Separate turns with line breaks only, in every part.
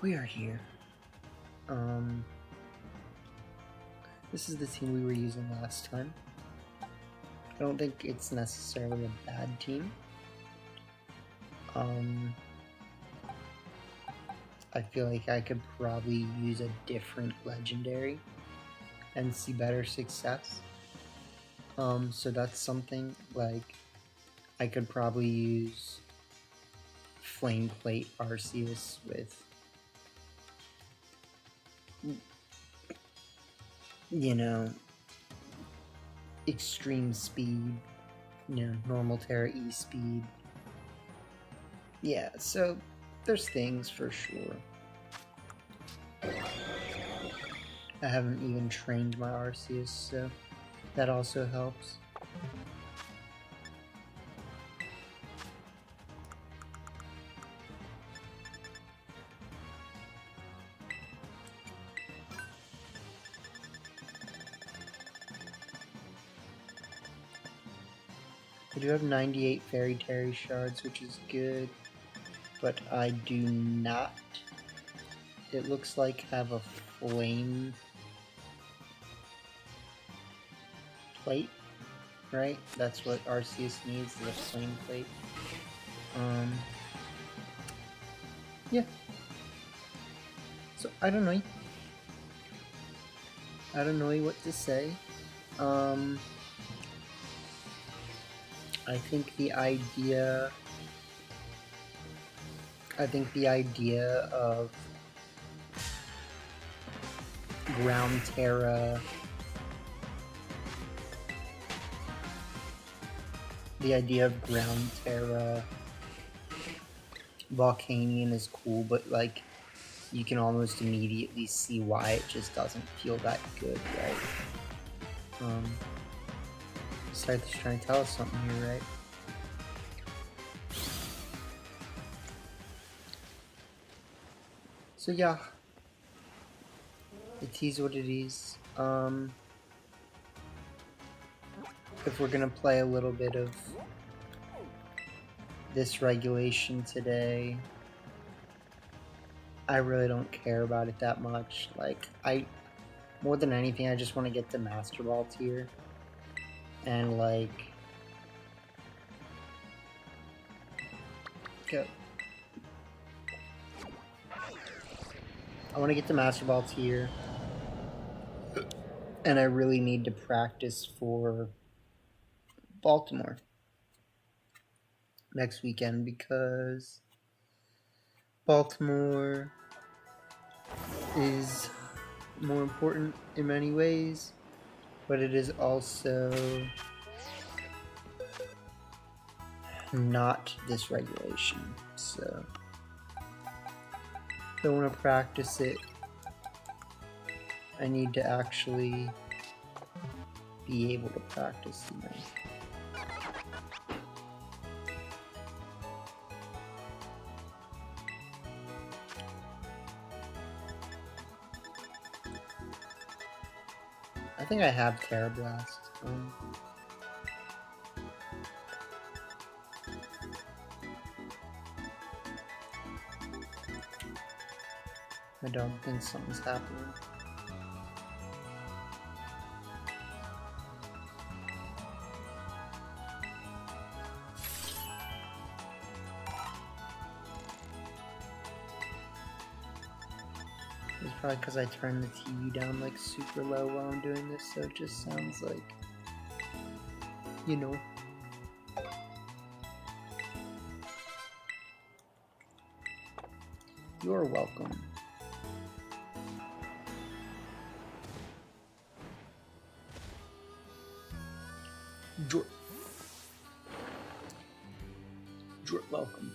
We are here. This is the team we were using last time. I don't think it's necessarily a bad team. I feel like I could probably use a different legendary and see better success. So that's something like I could probably use Flame Plate Arceus with, you know, extreme speed, you know, normal Terra E speed. Yeah, so there's things for sure. I haven't even trained my Arceus, so that also helps. I do have 98 Fairy Terry shards, which is good, but I do not, it looks like, have a flame plate, right? That's what Arceus needs, is a flame plate. Yeah. So I don't know. I don't know what to say. I think the idea of Ground Terra, Volcanion is cool, but like you can almost immediately see why it just doesn't feel that good, right? Scyther's trying to tell us something here, right? So yeah, it is what it is. If we're gonna play a little bit of this regulation today, I really don't care about it that much. Like, more than anything, I just want to get to Master Ball tier. And, like, go. I want to get to Master Ball tier. And I really need to practice for Baltimore next weekend, because Baltimore is more important in many ways, but it is also not this regulation. So if I want to practice it, I need to actually be able to practice, you know. I think I have Terra Blast. I don't think something's happening. It's probably because I turned the TV down like super low while I'm doing this, so it just sounds like, you know. You're welcome. You're welcome.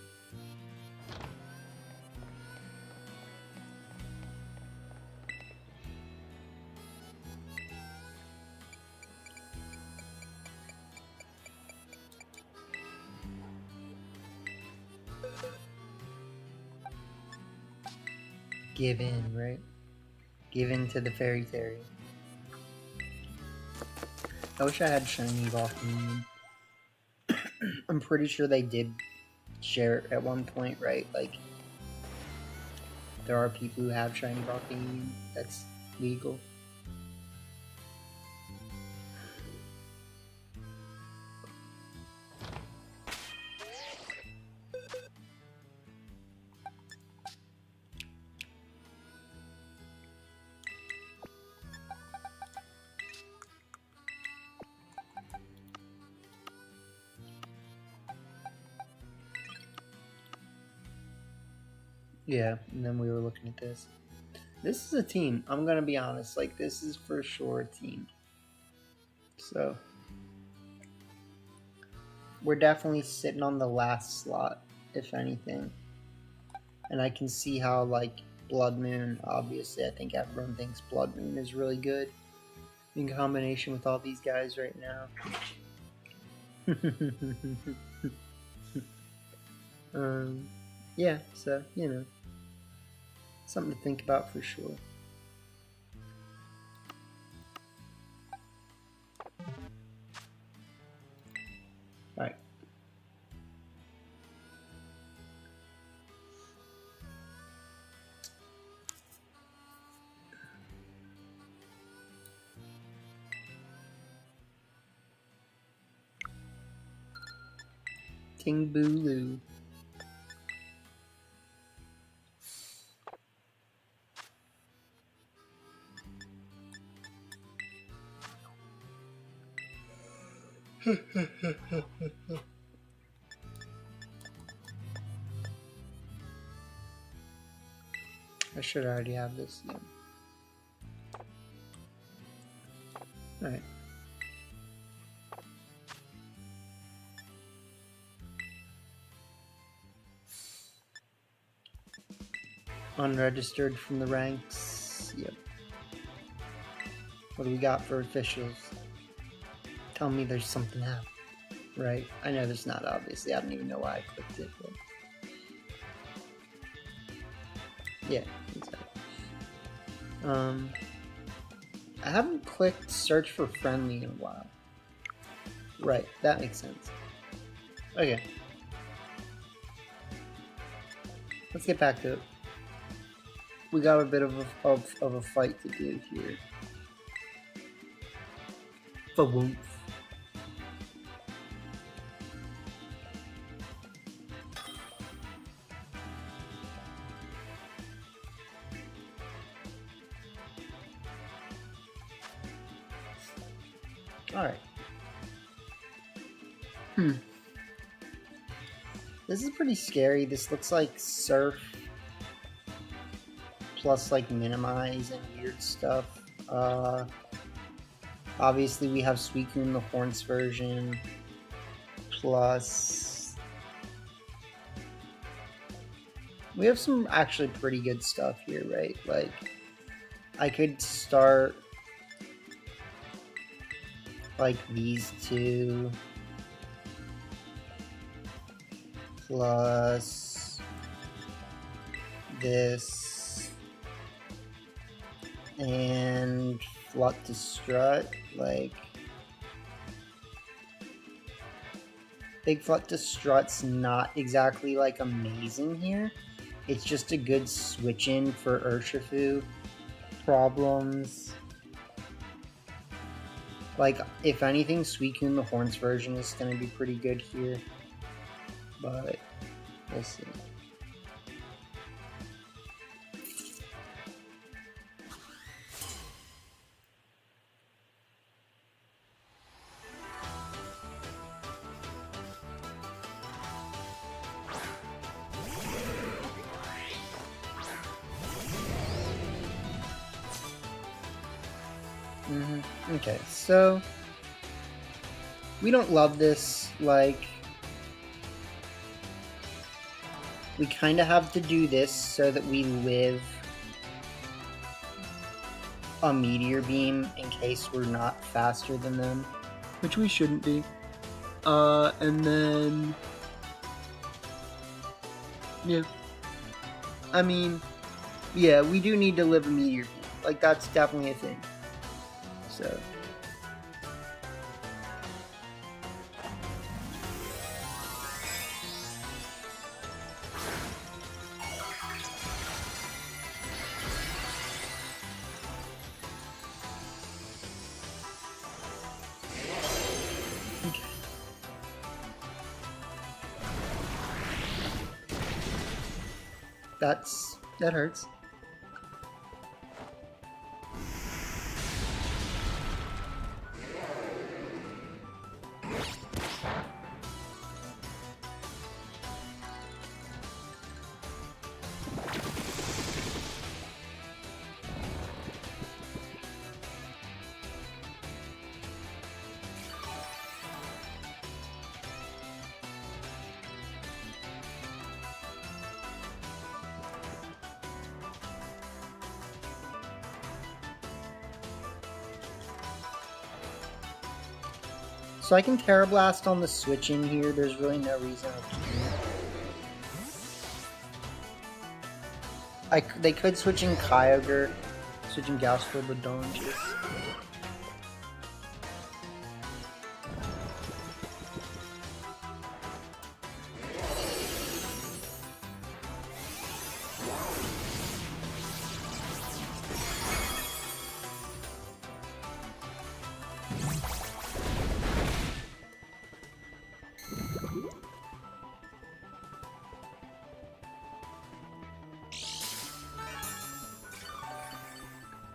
Give in, right? Give in to the Fairy Terry. I wish I had shiny Volcanion. I'm pretty sure they did share at one point, right? Like, there are people who have shiny volcanium that's legal. Yeah, and then we were looking at this. This is a team. I'm gonna be honest. Like, this is for sure a team. So we're definitely sitting on the last slot, if anything. And I can see how, like, Blood Moon, obviously, I think everyone thinks Blood Moon is really good in combination with all these guys right now. Yeah, so, you know, something to think about for sure. Alright. Ting Boo Loo. I should already have this then. Alright. Unregistered from the ranks. Yep. What do we got for officials? Tell me there's something happening. Right? I know there's not, obviously. I don't even know why I clicked it. But... yeah, exactly. I haven't clicked search for friendly in a while. Right, that makes sense. Okay. Let's get back to it. We got a bit of a fight to do here. Fa-woof. Alright. This is pretty scary. This looks like Surf plus like Minimize and weird stuff. Obviously we have Suicune the Horns version plus we have some actually pretty good stuff here, right? Like I could start like these two plus this and Flut to Strut, like Big Flut to Strut's not exactly like amazing here. It's just a good switch in for Urshifu problems. Like, if anything, Suicune the Horns version is going to be pretty good here. But, we'll see. Okay, so we don't love this. Like, we kind of have to do this so that we live a Meteor Beam in case we're not faster than them, which we shouldn't be. And then, yeah, I mean, yeah, we do need to live a Meteor Beam. Like, that's definitely a thing. So. That hurts. So I can Terra Blast on the switch in here. There's really no reason I can't. They could switch in Kyogre, switching Gauss for Badonges.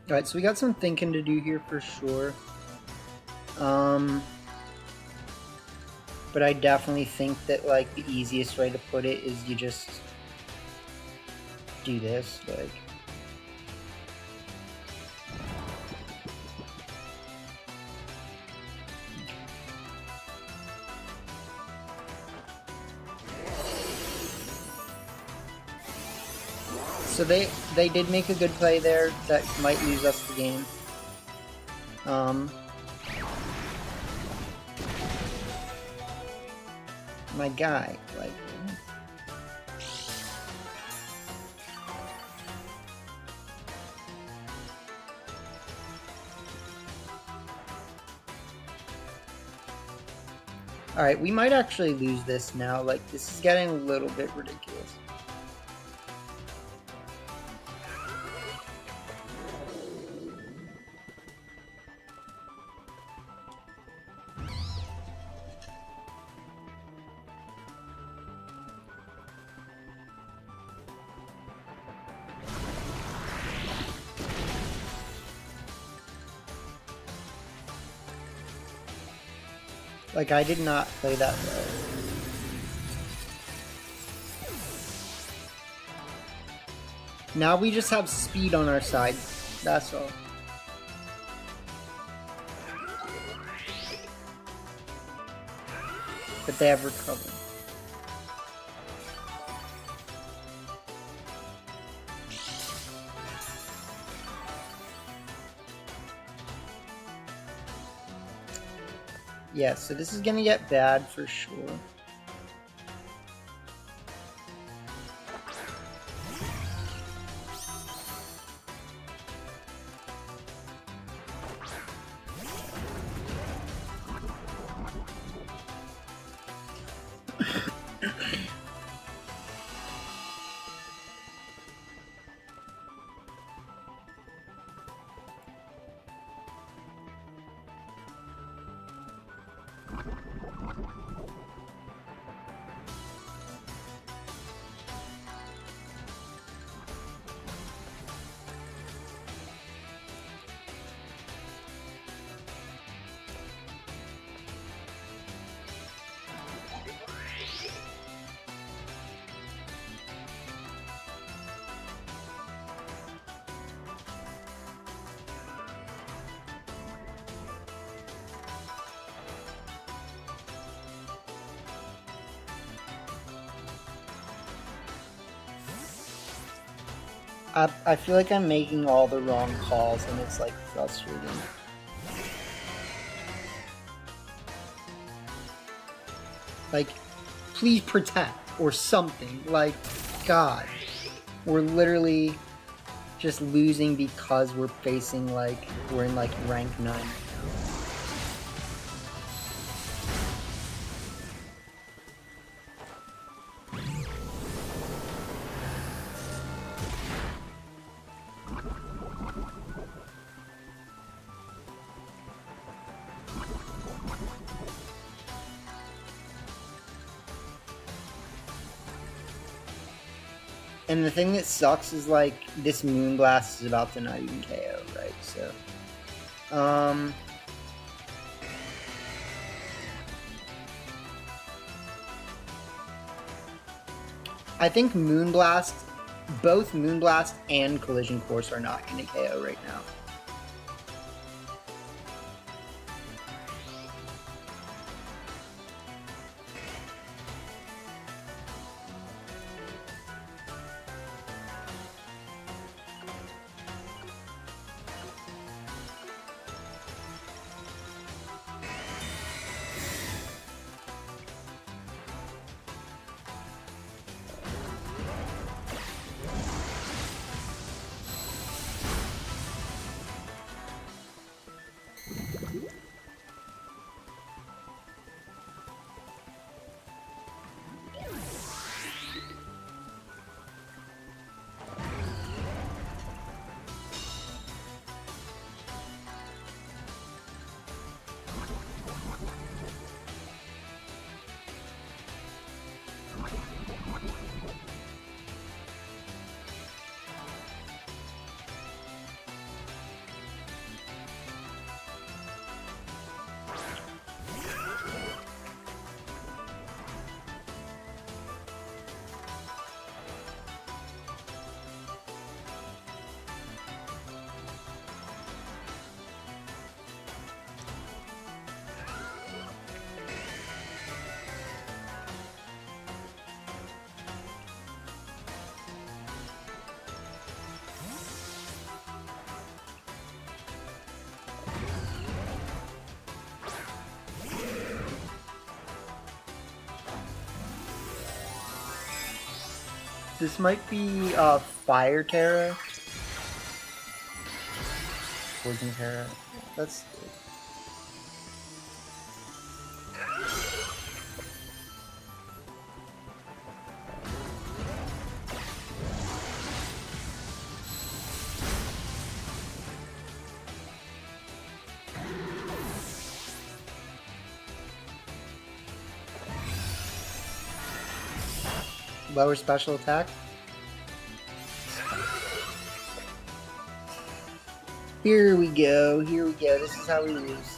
Alright, so we got some thinking to do here for sure. But I definitely think that, like, the easiest way to put it is you just do this, like... So they did make a good play there that might lose us the game. My guy, like... Alright, we might actually lose this now. Like, this is getting a little bit ridiculous. Like, I did not play that well. Now we just have speed on our side. That's all. But they have recovered. Yeah, so this is gonna get bad for sure. I feel like I'm making all the wrong calls and it's like frustrating. Like, please protect or something. Like, God. We're literally just losing because we're facing, like, we're in, like, rank 9. And the thing that sucks is, like, this Moonblast is about to not even KO, right? So, I think Moonblast, both Moonblast and Collision Course are not going to KO right now. This might be Fire Terra. Poison Terra. That's lower special attack. Here we go. Here we go. This is how we lose.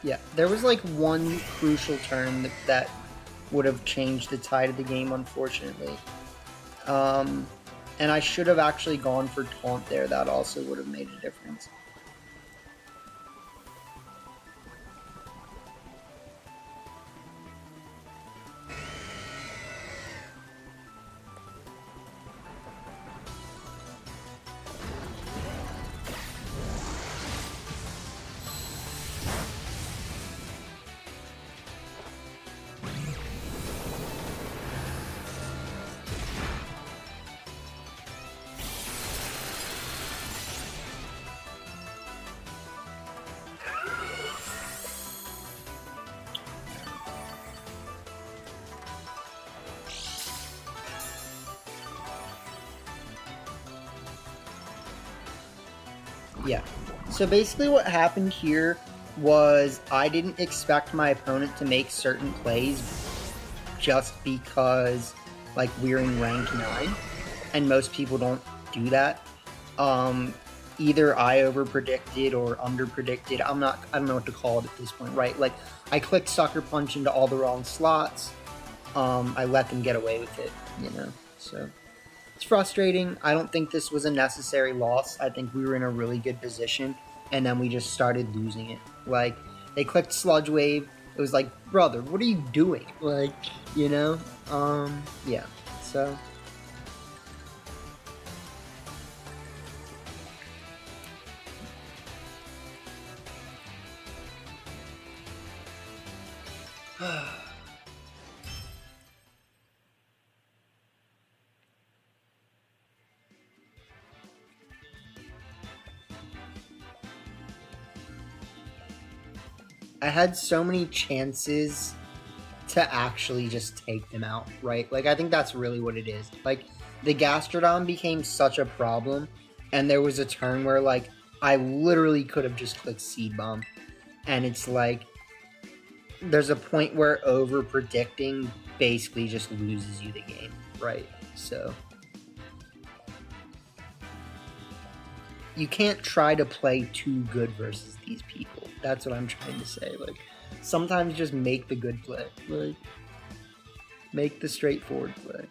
Yeah, there was like one crucial turn that would have changed the tide of the game, unfortunately. And I should have actually gone for Taunt there. That also would have made a difference. Yeah. So basically what happened here was I didn't expect my opponent to make certain plays just because, like, we're in rank 9, and most people don't do that. Either I over-predicted or under-predicted. I don't know what to call it at this point, right? Like, I clicked Sucker Punch into all the wrong slots. I let them get away with it, you know, so... It's frustrating. I don't think this was a necessary loss. I think we were in a really good position, and then we just started losing it. Like, they clicked Sludge Wave. It was like, brother, what are you doing? Like, you know? Yeah. So... I had so many chances to actually just take them out, right? Like, I think that's really what it is. Like, the Gastrodon became such a problem, and there was a turn where, like, I literally could have just clicked Seed Bomb, and it's like, there's a point where over-predicting basically just loses you the game, right? So, you can't try to play too good versus these people. That's what I'm trying to say. Like, sometimes just make the good play. Like, make the straightforward play.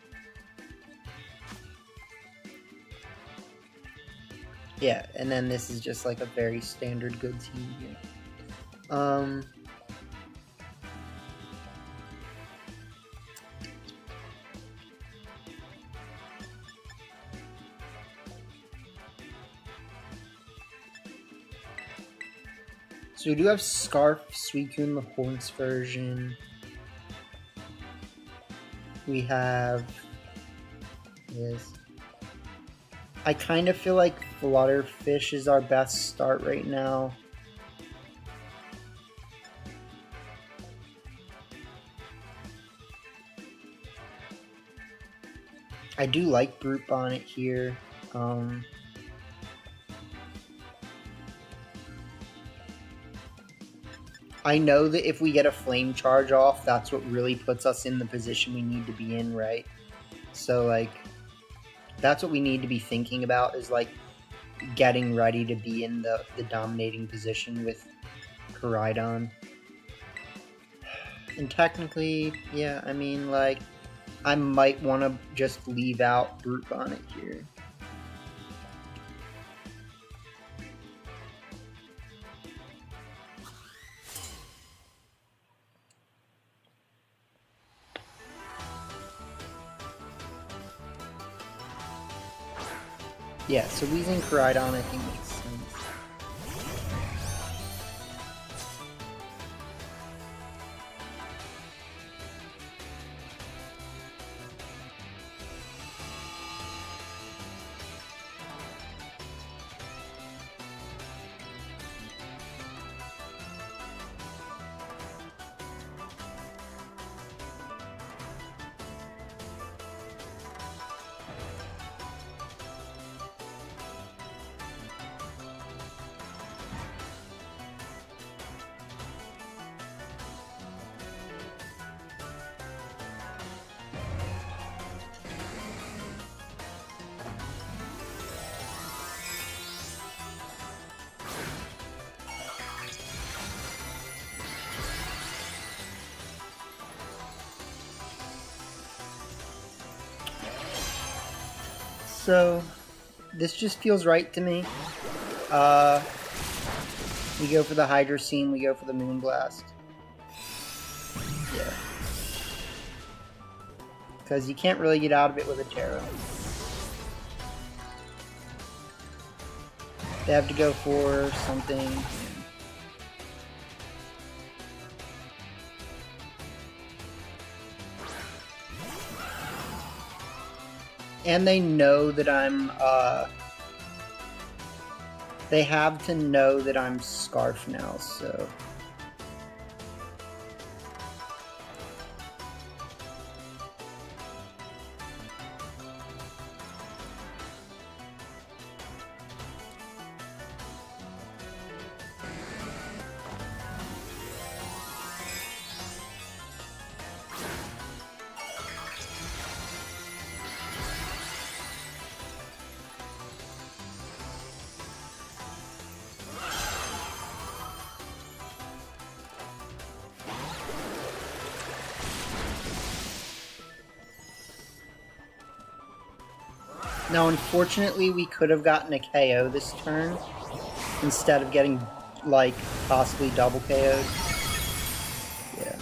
Yeah, and then this is just like a very standard good team here. So we do have Scarf, Suicune, the Horns version. We have this. I kind of feel like Flutterfish is our best start right now. I do like Brute Bonnet here. I know that if we get a Flame Charge off, that's what really puts us in the position we need to be in, right? So, like, that's what we need to be thinking about, is, like, getting ready to be in the dominating position with Koraidon. And technically, yeah, I mean, like, I might want to just leave out Brute Bonnet here. Yeah, so losing Koraidon I think makes sense. So, this just feels right to me. We go for the Hydro Scene, we go for the Moonblast. Yeah. Because you can't really get out of it with a Terra. They have to go for something. And they know that I'm, they have to know that I'm Scarf now, so. Now, unfortunately, we could have gotten a KO this turn instead of getting, like, possibly double KO'd. Yeah.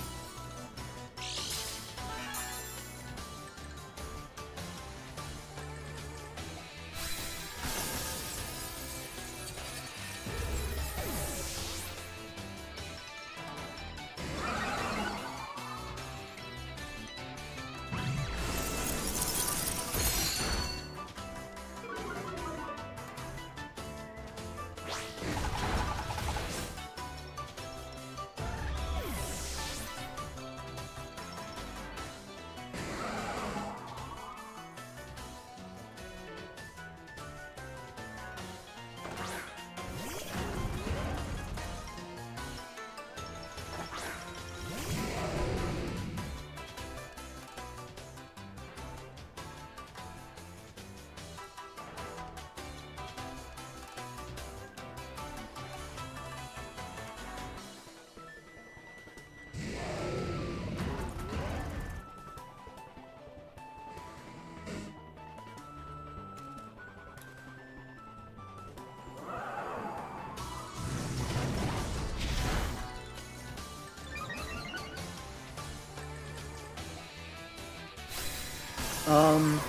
I'm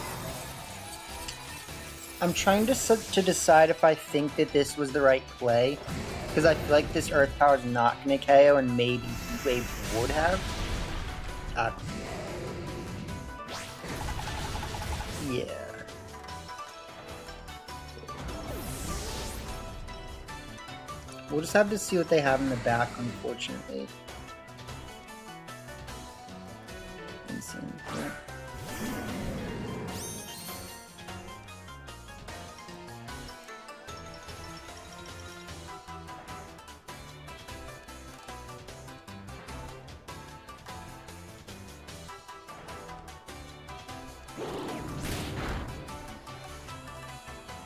trying to decide if I think that this was the right play, because I feel like this Earth Power is not going to KO, and maybe Heat Wave would have. Yeah. We'll just have to see what they have in the back, unfortunately. Insane. Yeah.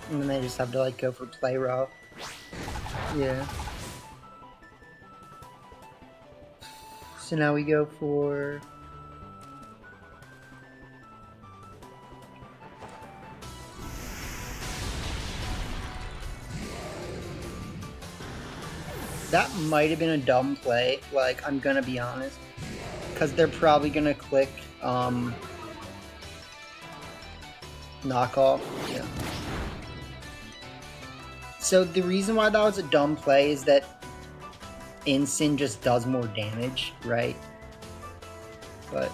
And then they just have to like go for play route. Yeah. So now we go for... That might have been a dumb play, like, I'm gonna be honest. Because they're probably gonna click, knockoff. Yeah. So the reason why that was a dumb play is that Insyn just does more damage, right? But...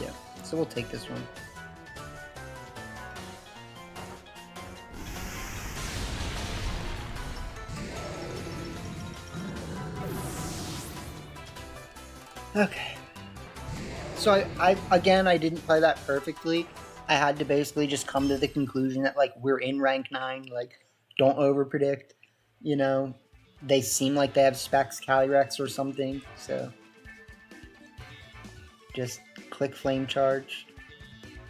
yeah, so we'll take this one. Okay. So I again, I didn't play that perfectly. I had to basically just come to the conclusion that, like, we're in rank 9, like, don't overpredict. You know, they seem like they have specs Calyrex or something, so just click Flame Charge.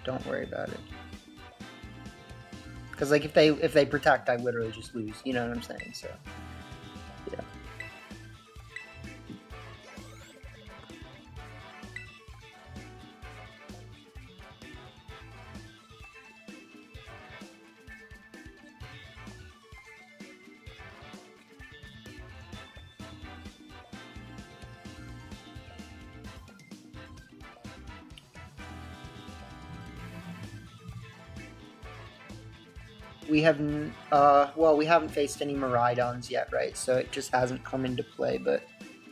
Don't worry about it. Because, like, if they protect, I literally just lose. You know what I'm saying? So, yeah. We haven't, well, we haven't faced any Miraidons yet, right? So it just hasn't come into play, but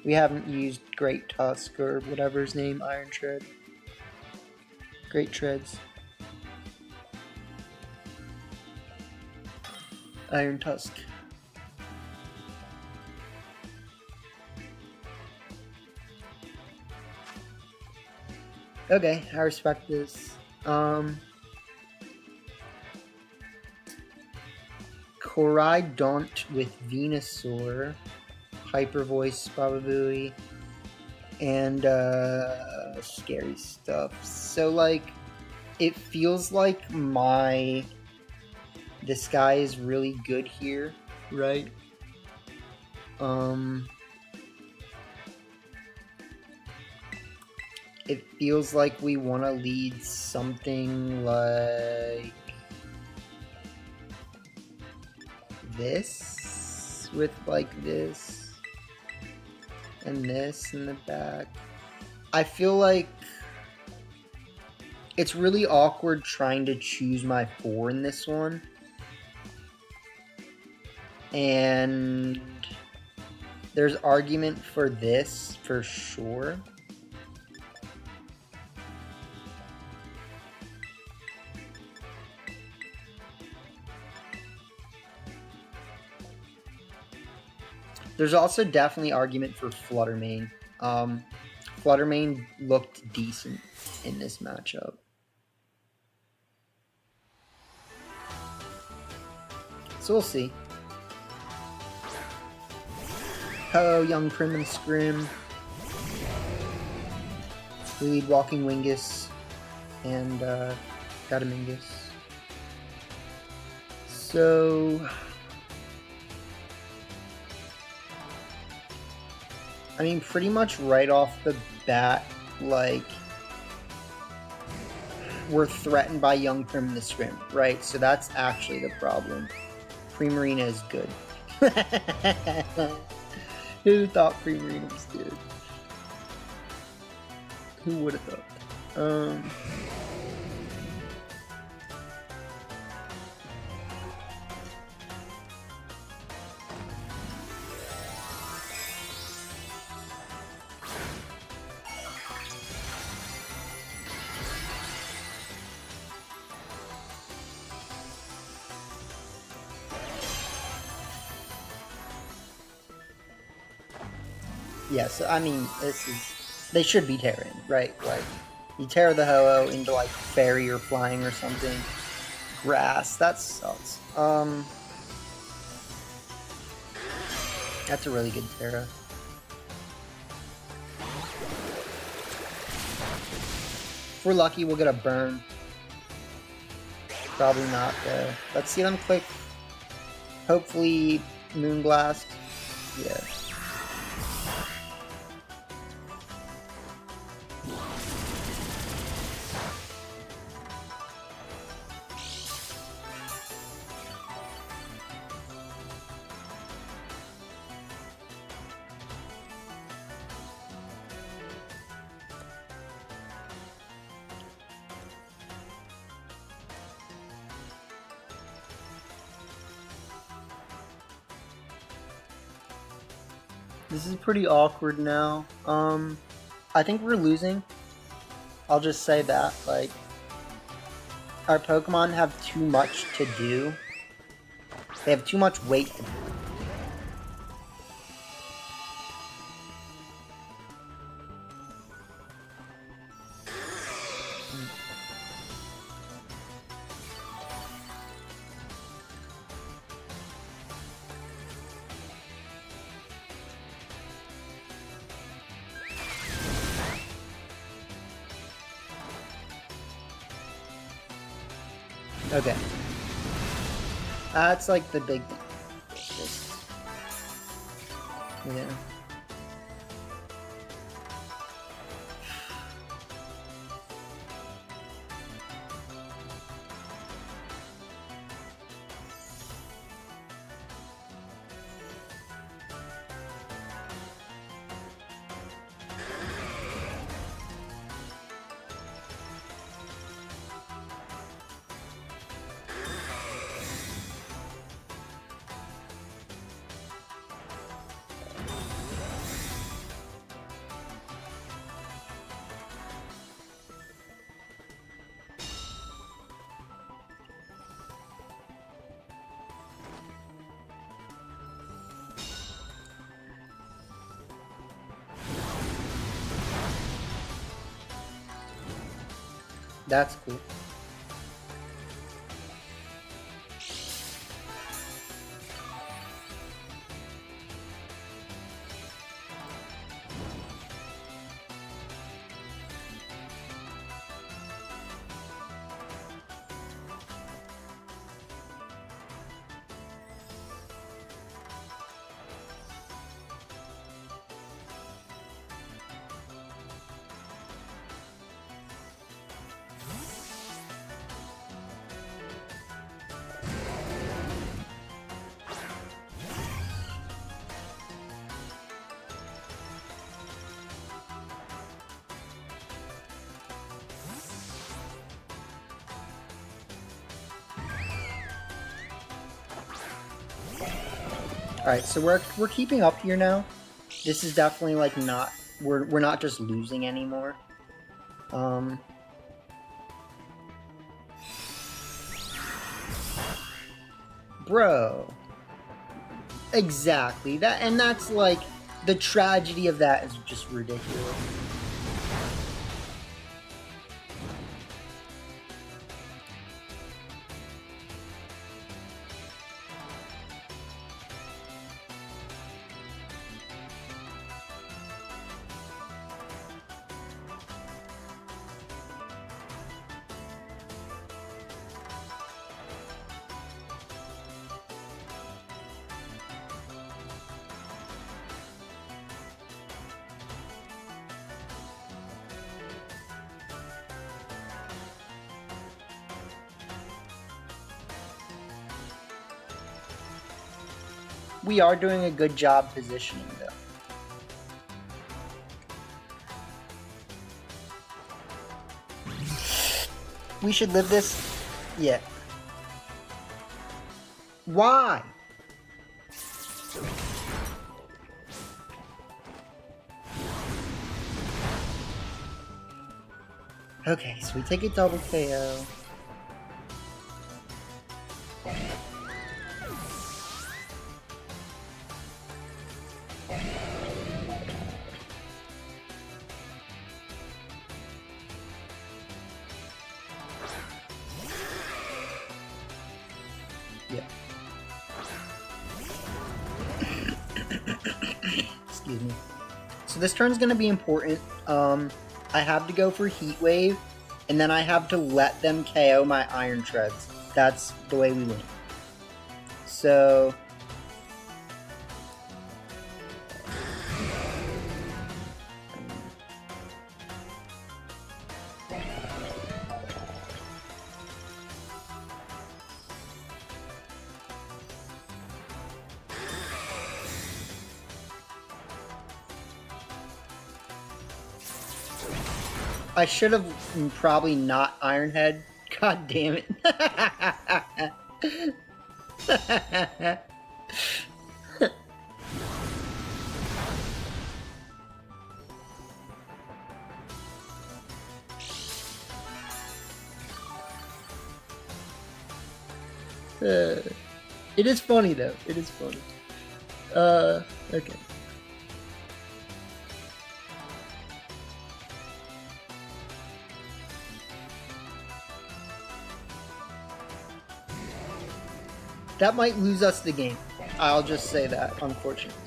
we haven't used Great Tusk or whatever his name, Iron Tread. Great Treads. Iron Tusk. Okay, I respect this. Koraidon with Venusaur, Hyper Voice probably, and scary stuff. So, like, it feels like this guy is really good here, right? It feels like we want to lead something like this, with like this and this in the back. I feel like it's really awkward trying to choose my 4 in this one. And there's argument for this for sure. There's also definitely argument for Fluttermane. Fluttermane looked decent in this matchup. So we'll see. Hello, young Prim and Scrim. We lead Walking Wingus and Gadamingus. So... I mean, pretty much right off the bat, like, we're threatened by young Prim and the Scrim, right? So that's actually the problem. Primarina is good. Who thought Primarina was good? Who would have thought? Yeah, so I mean, they should be tearing, right? Like, you tear the Ho-Oh into like fairy or flying or something. Grass, that sucks. That's a really good Terra. If we're lucky, we'll get a burn. Probably not, though. Let's see them click. Hopefully, Moonblast. Yeah. This is pretty awkward now. I think we're losing. I'll just say that. Like, our Pokemon have too much to do. They have too much weight to do. Okay. That's like the big thing. Yeah. That's cool. Alright, so we're keeping up here now. This is definitely like not we're not just losing anymore. Bro. Exactly. That's like the tragedy of that is just ridiculous. we are doing a good job positioning, though. We should live this. Yeah. Why? Okay, so we take a double KO. Yeah. Excuse me. So this turn's gonna be important. I have to go for Heat Wave, and then I have to let them KO my Iron Treads. That's the way we win. So... I should have probably not Iron Head. God damn it. It is funny though. It is funny. Okay. That might lose us the game. I'll just say that, unfortunately.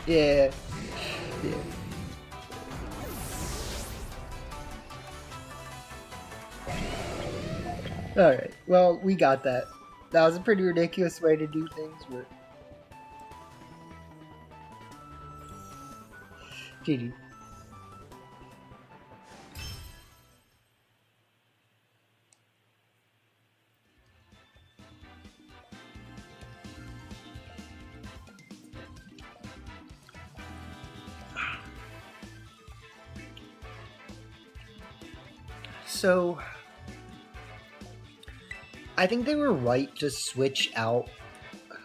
Yeah. Yeah. Alright, well, we got that. That was a pretty ridiculous way to do things, but... GG. So, I think they were right to switch out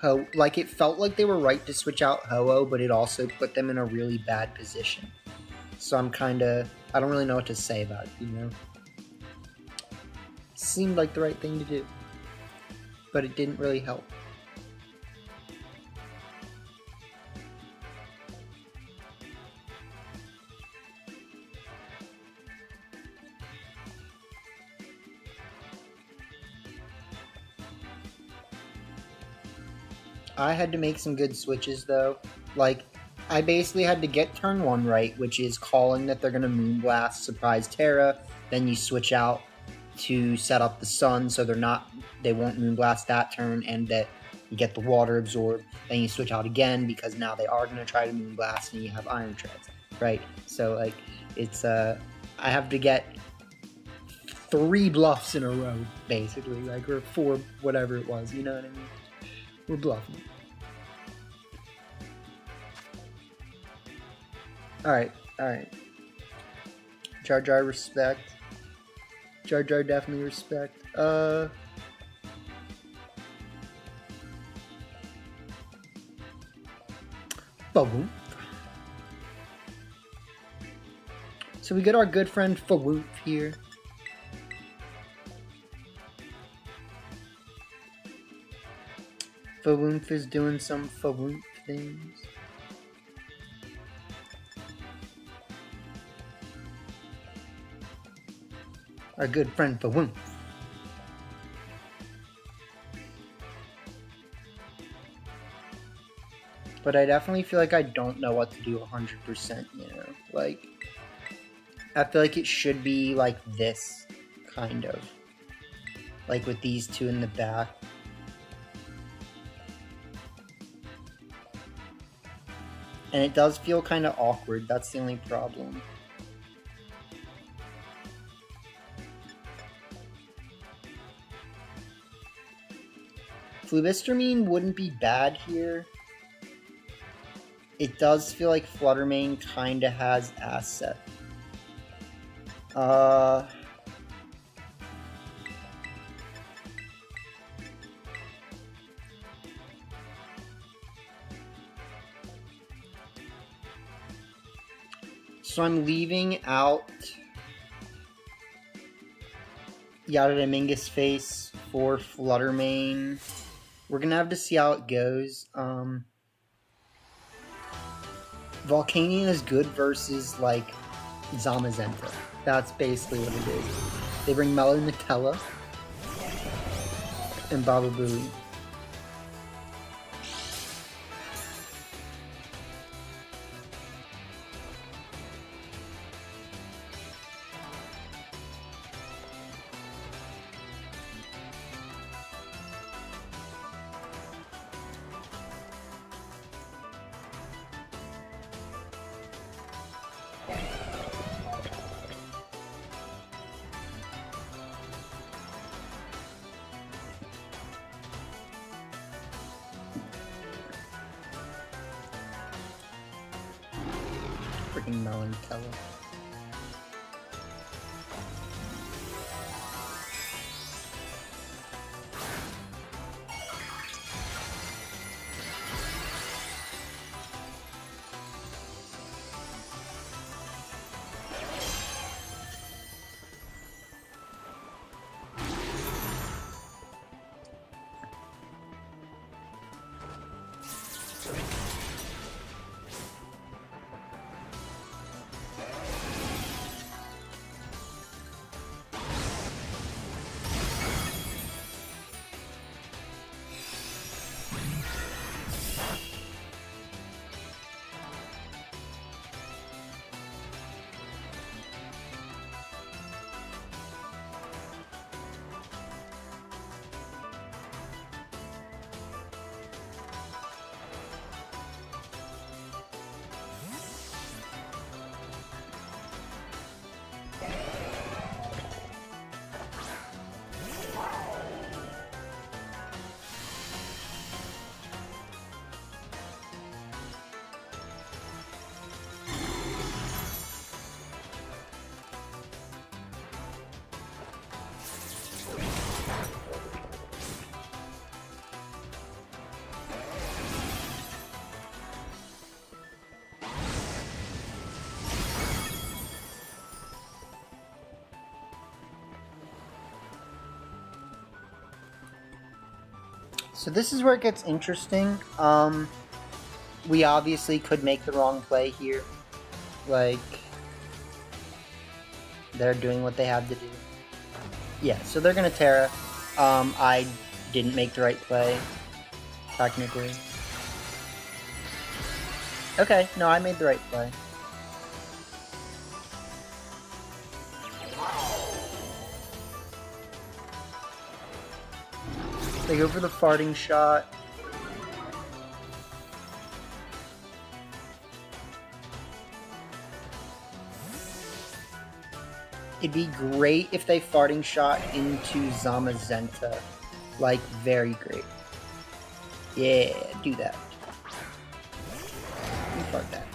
Ho. Like, it felt like they were right to switch out Ho-Oh, but it also put them in a really bad position. So I'm kinda... I don't really know what to say about it, you know? Seemed like the right thing to do. But it didn't really help. I had to make some good switches, though. Like, I basically had to get turn 1 right, which is calling that they're going to Moonblast, surprise Terra. Then you switch out to set up the Sun so they won't Moonblast that turn, and that you get the Water Absorb. Then you switch out again because now they are going to try to Moonblast, and you have Iron Treads, right? So, like, it's, I have to get 3 bluffs in a row, basically, like, or 4, whatever it was, you know what I mean? We're bluffing. Alright, alright. Jar Jar respect. Jar Jar definitely respect. Fawoomp. So we get our good friend Fawoomp here. Fawoomp is doing some Fawoomp things. Our good friend Fawoomp. But I definitely feel like I don't know what to do 100%, you know? Like, I feel like it should be like this, kind of. Like with these two in the back. And it does feel kind of awkward, that's the only problem. Flubistramine wouldn't be bad here. It does feel like Fluttermane kind of has asset. So I'm leaving out Yaramingus face for Fluttermane. We're gonna have to see how it goes. Volcanion is good versus like Zamazenta. That's basically what it is. They bring Mellow Nutella and Baba Booey. Freaking Mellow Nutella. So this is where it gets interesting. We obviously could make the wrong play here. Like, they're doing what they have to do. Yeah, so they're gonna Terra. I didn't make the right play, technically. Okay, no, I made the right play. They go for the farting shot. It'd be great if they farting shot into Zamazenta. Like, very great. Yeah, do that. You fart that.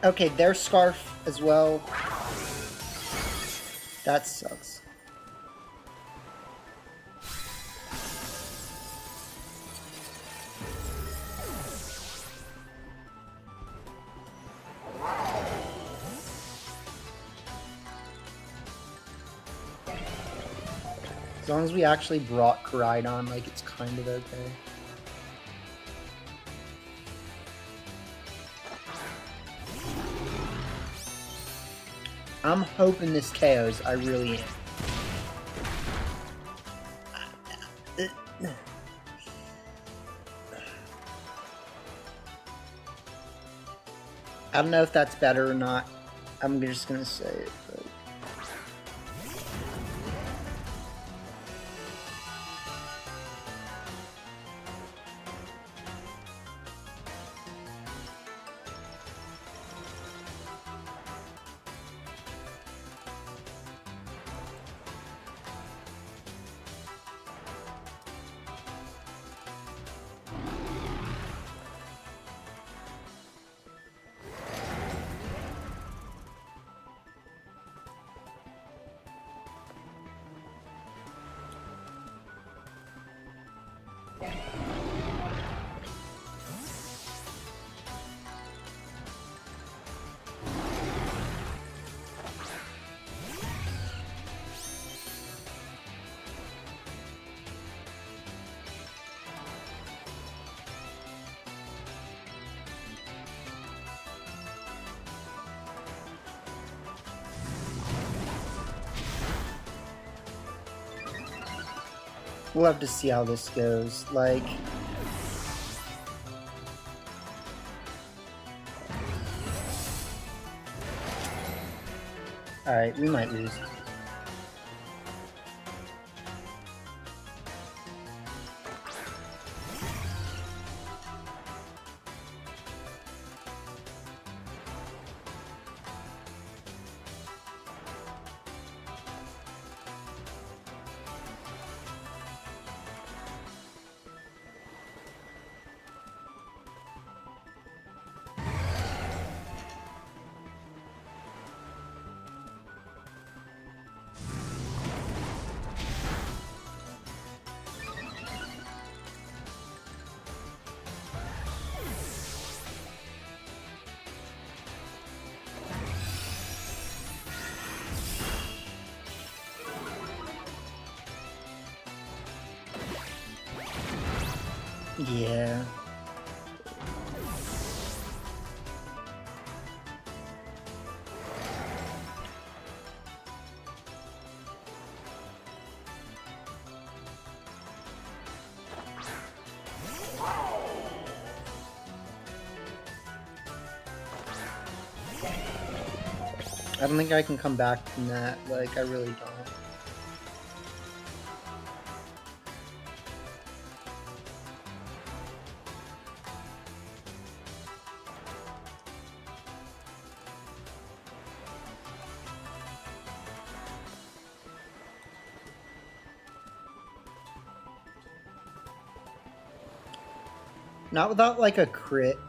Okay, their Scarf as well. That sucks. As long as we actually brought Koraidon, like, it's kind of okay. I'm hoping this KOs, I really am. I don't know if that's better or not. I'm just gonna say it. But... We'll have to see how this goes. Like, alright, we might lose. Yeah. I don't think I can come back from that. Like, I really don't. Not without, like, a crit.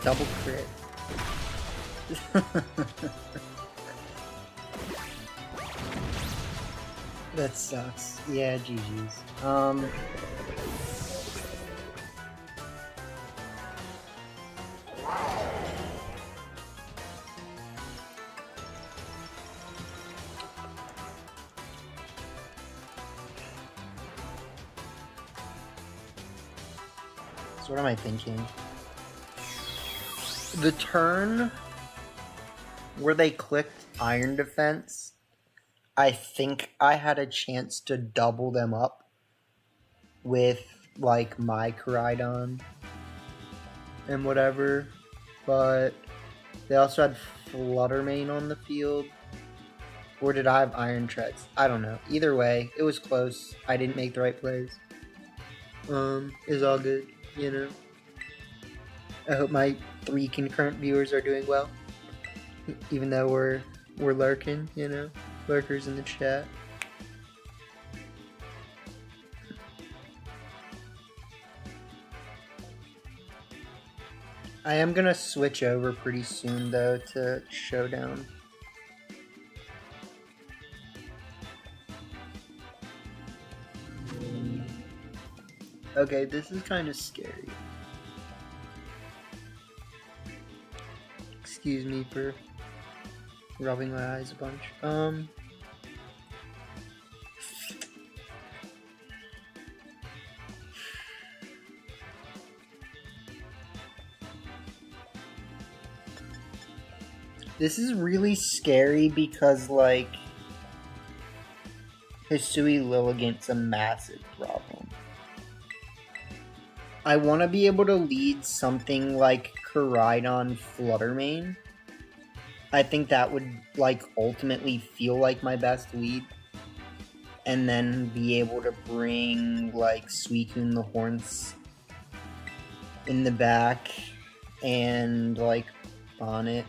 Double crit. That sucks. Yeah, GG's. So what am I thinking? The turn where they clicked Iron Defense, I think I had a chance to double them up with, like, my Koraidon and whatever, but they also had Fluttermane on the field. Or did I have Iron Treads? I don't know. Either way, it was close. I didn't make the right plays. It's all good, you know. I hope my 3 concurrent viewers are doing well, even though we're lurking, you know, lurkers in the chat. I am gonna switch over pretty soon though to Showdown. Okay, this is kind of scary. Excuse me for rubbing my eyes a bunch. This is really scary because, like, Hisui Lilligant's a massive problem. I want to be able to lead something like Koraidon Fluttermane. I think that would, like, ultimately feel like my best lead. And then be able to bring, like, Suicune the Horns in the back and, like, Bonnet.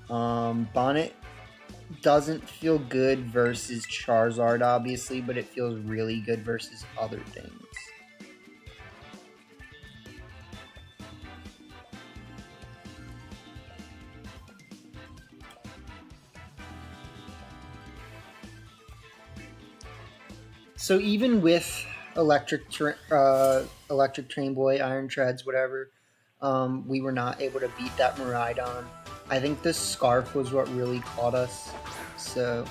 Bonnet doesn't feel good versus Charizard, obviously, but it feels really good versus other things. So even with Electric Train Boy, Iron Treads, whatever, we were not able to beat that Miraidon. I think the Scarf was what really caught us. So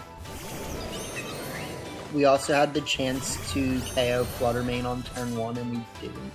we also had the chance to KO Fluttermane on turn 1 and we didn't.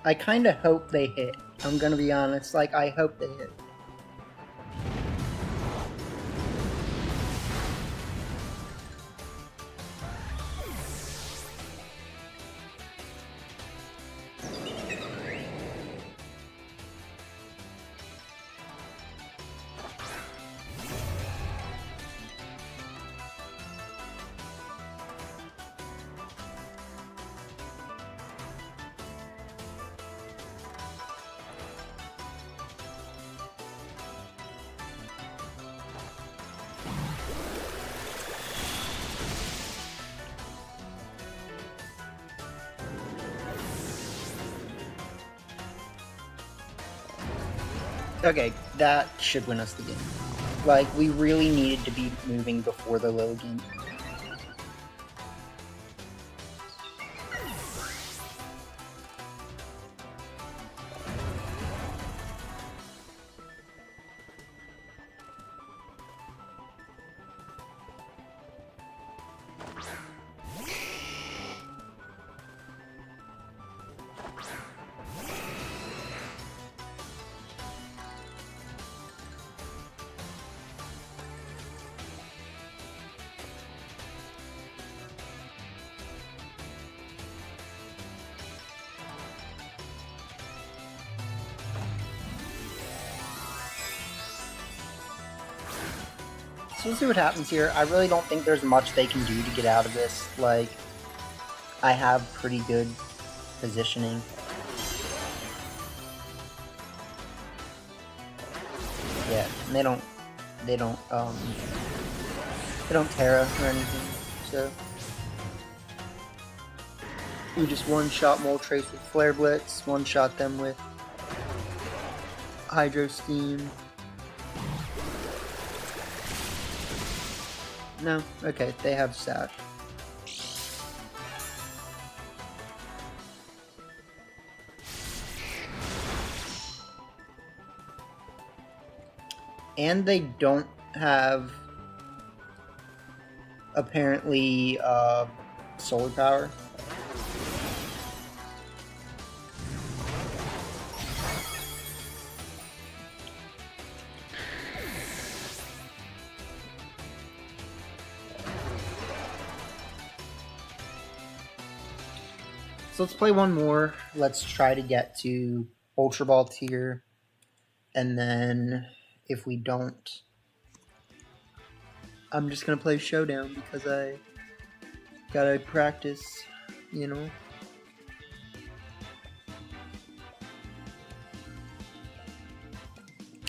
I kind of hope they hit. I'm gonna be honest, like, I hope they hit. Okay, that should win us the game. Like, we really needed to be moving before the Lilligant. So we'll see what happens here. I really don't think there's much they can do to get out of this. Like, I have pretty good positioning. Yeah, and they don't Terra or anything, so we just one-shot Moltres with Flare Blitz, one-shot them with Hydro Steam. No? Okay, they have Sash. And they don't have, apparently, solar power. So let's play one more. Let's try to get to Ultra Ball tier. And then if we don't, I'm just going to play Showdown because I gotta practice, you know?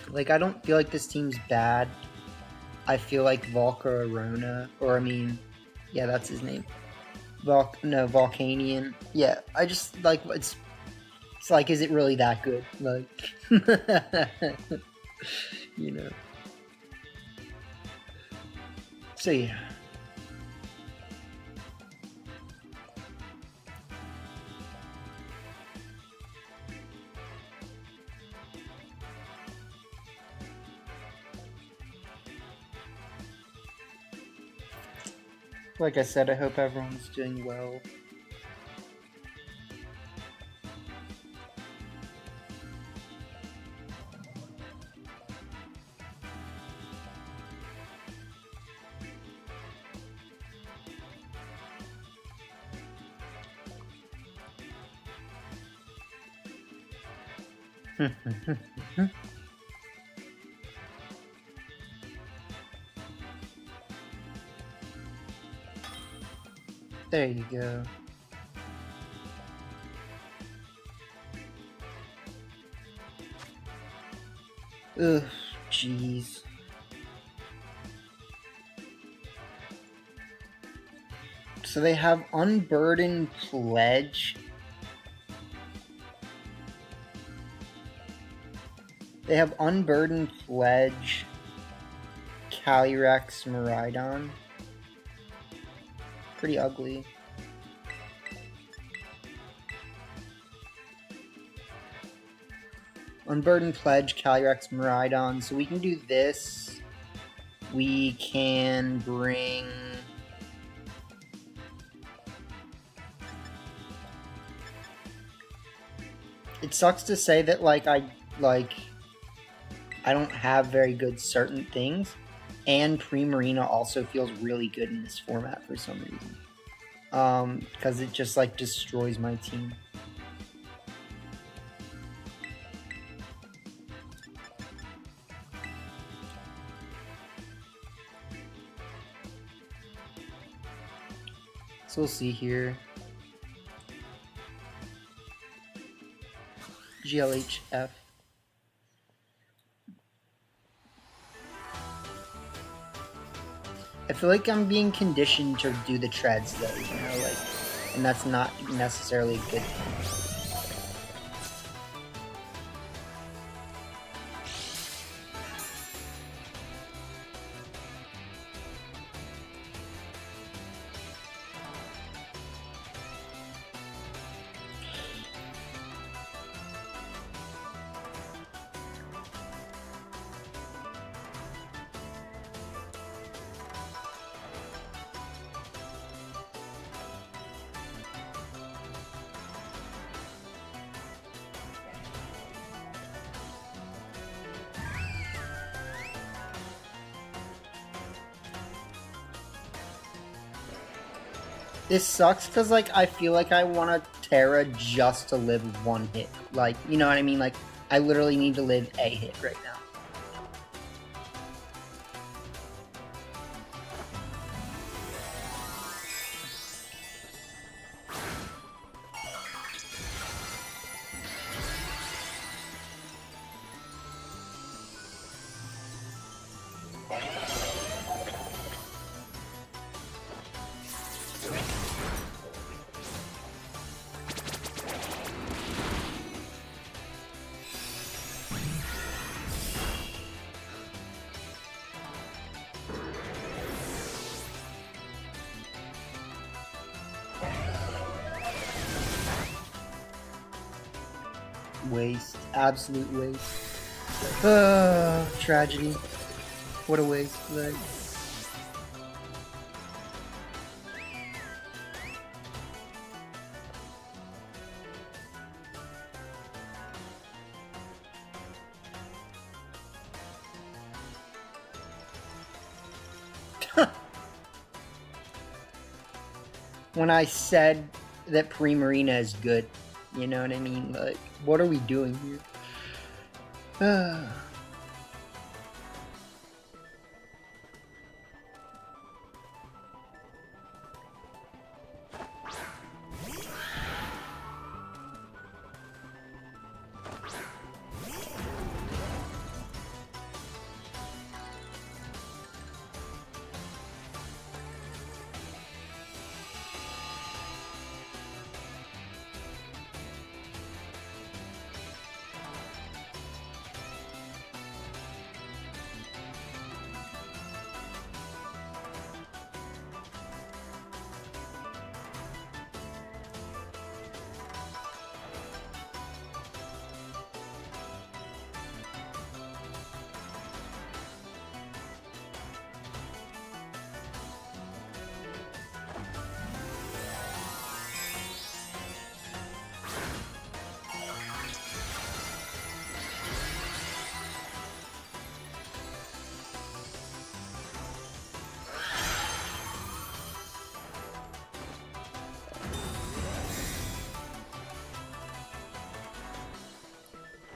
Like, I don't feel like this team's bad. I feel like Volcarona, or I mean, yeah, that's his name. Volcanian. Yeah, I just, like, it's like, is it really that good? Like, you know. So, yeah. Like I said, I hope everyone's doing well. There you go. Ugh, jeez. So they have Unburdened Pledge. They have Unburdened Pledge, Calyrex, Miraidon. Pretty ugly. Unburdened Pledge, Calyrex, Miraidon. So we can do this. We can bring... It sucks to say that, like, I don't have very good certain things, and Primarina also feels really good in this format for some reason. Because it just, like, destroys my team. So we'll see here. GLHF. I feel like I'm being conditioned to do the treads though, you know, like, and that's not necessarily a good thing. This sucks because, like, I feel like I want a Terra just to live one hit. Like, you know what I mean? Like, I literally need to live a hit right now. Waste. Absolute waste. Tragedy. What a waste. Like... When I said that Primarina is good. You know what I mean? Like, what are we doing here?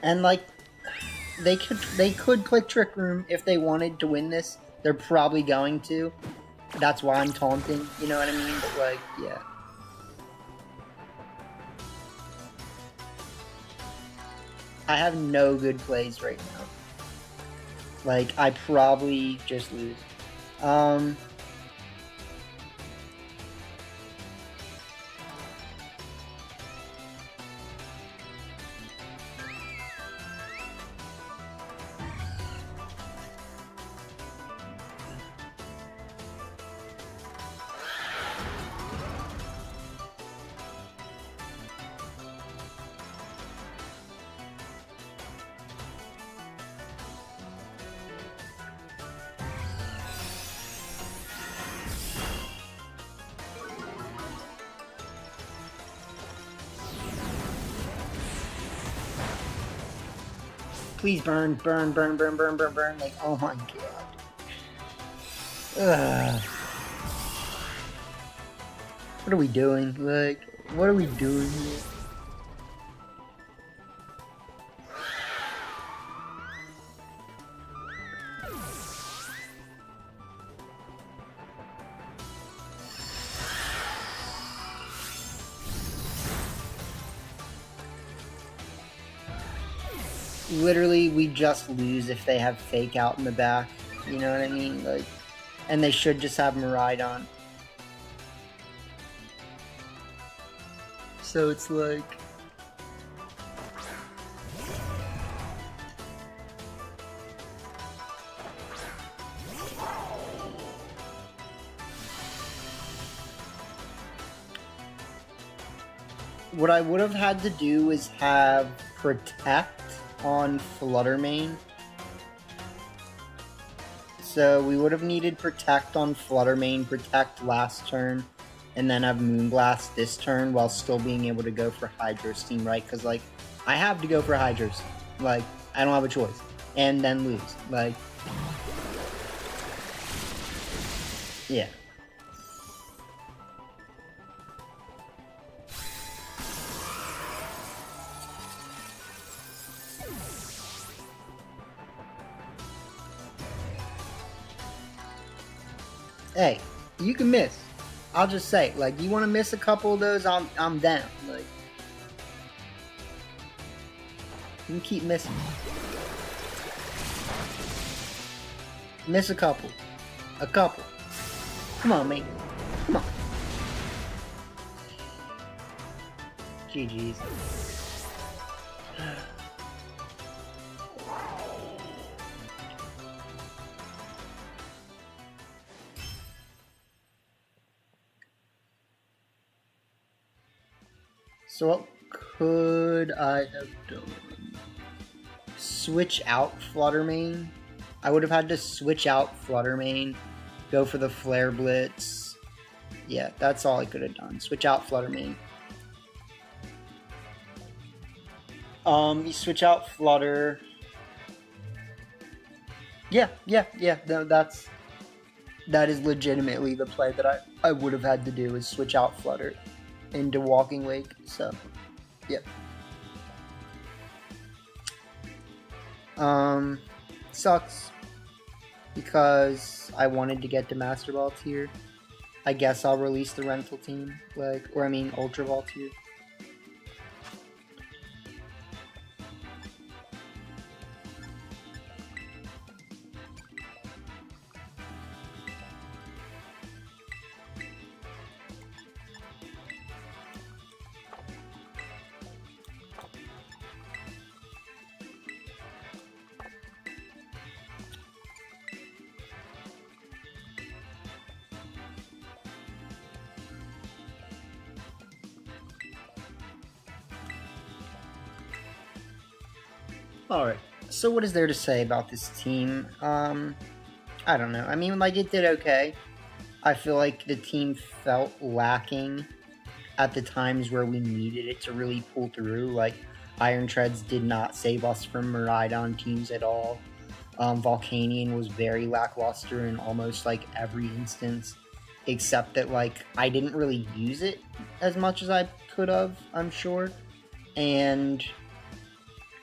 And like, they could click Trick Room if they wanted to win this. They're probably going to. That's why I'm taunting. You know what I mean? But like, yeah. I have no good plays right now. Like, I probably just lose. Please burn, burn, burn, burn, burn, burn, burn. Like, oh my god. Ugh. What are we doing? Like, what are we doing here? Literally, we just lose if they have Fake Out in the back. You know what I mean? Like, and they should just have Miraidon. So it's like... What I would have had to do is have Protect on Fluttermane. So we would have needed Protect on Fluttermane, Protect last turn, and then have Moonblast this turn while still being able to go for Hydro Steam, right? Because, like, I have to go for Hydro Steam. Like, I don't have a choice. And then lose. Like, yeah. Hey, you can miss. I'll just say, like, you want to miss a couple of those, I'm down. Like, you can keep missing. Miss a couple. A couple. Come on, mate. Come on. GG's. So what could I have done? Switch out Fluttermane? I would have had to switch out Fluttermane, go for the Flare Blitz. Yeah, that's all I could have done. Switch out Fluttermane. You switch out Flutter. Yeah, that is legitimately the play that I would have had to do, is switch out Flutter into Walking Wake. So, yep. Sucks because I wanted to get to Master Ball tier. I guess I'll release the rental team, Ultra Ball tier. Alright, so what is there to say about this team? I don't know. I mean, like, it did okay. I feel like the team felt lacking at the times where we needed it to really pull through. Like, Iron Treads did not save us from Miraidon teams at all. Volcanion was very lackluster in almost, like, every instance. Except that, like, I didn't really use it as much as I could have, I'm sure. And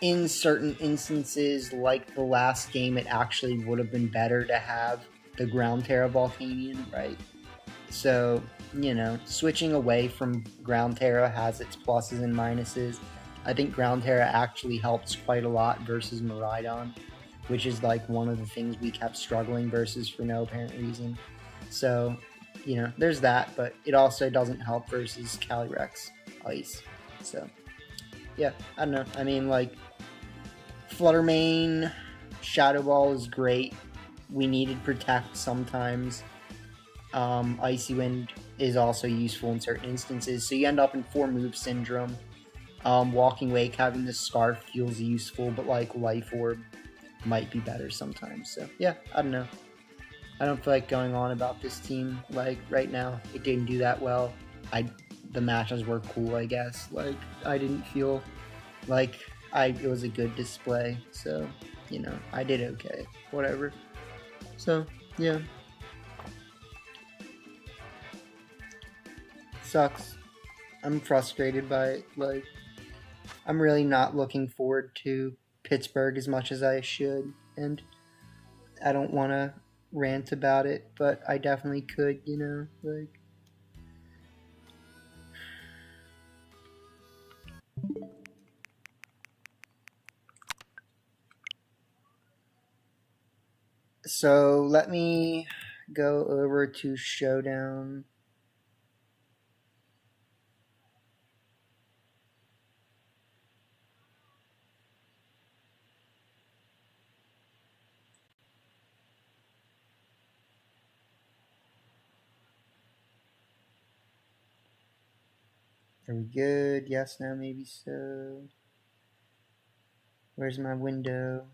in certain instances, like the last game, it actually would have been better to have the Ground Terra Volcanion, right? So, you know, switching away from Ground Terra has its pluses and minuses. I think Ground Terra actually helps quite a lot versus Miraidon, which is like one of the things we kept struggling versus for no apparent reason. So, you know, there's that, but it also doesn't help versus Calyrex Ice. So, yeah, I don't know. I mean, like, Fluttermane, Shadow Ball is great. We needed Protect sometimes. Icy Wind is also useful in certain instances. So you end up in 4-move syndrome. Walking Wake, having the Scarf feels useful, but like Life Orb might be better sometimes. So yeah, I don't know. I don't feel like going on about this team. Like right now, it didn't do that well. The matches were cool, I guess. Like I didn't feel like it was a good display. So, you know, I did okay. Whatever. So, yeah. Sucks. I'm frustrated by it. Like, I'm really not looking forward to Pittsburgh as much as I should. And I don't want to rant about it, but I definitely could, you know? Like, so let me go over to Showdown. Are we good? Yes, no, maybe so. Where's my window?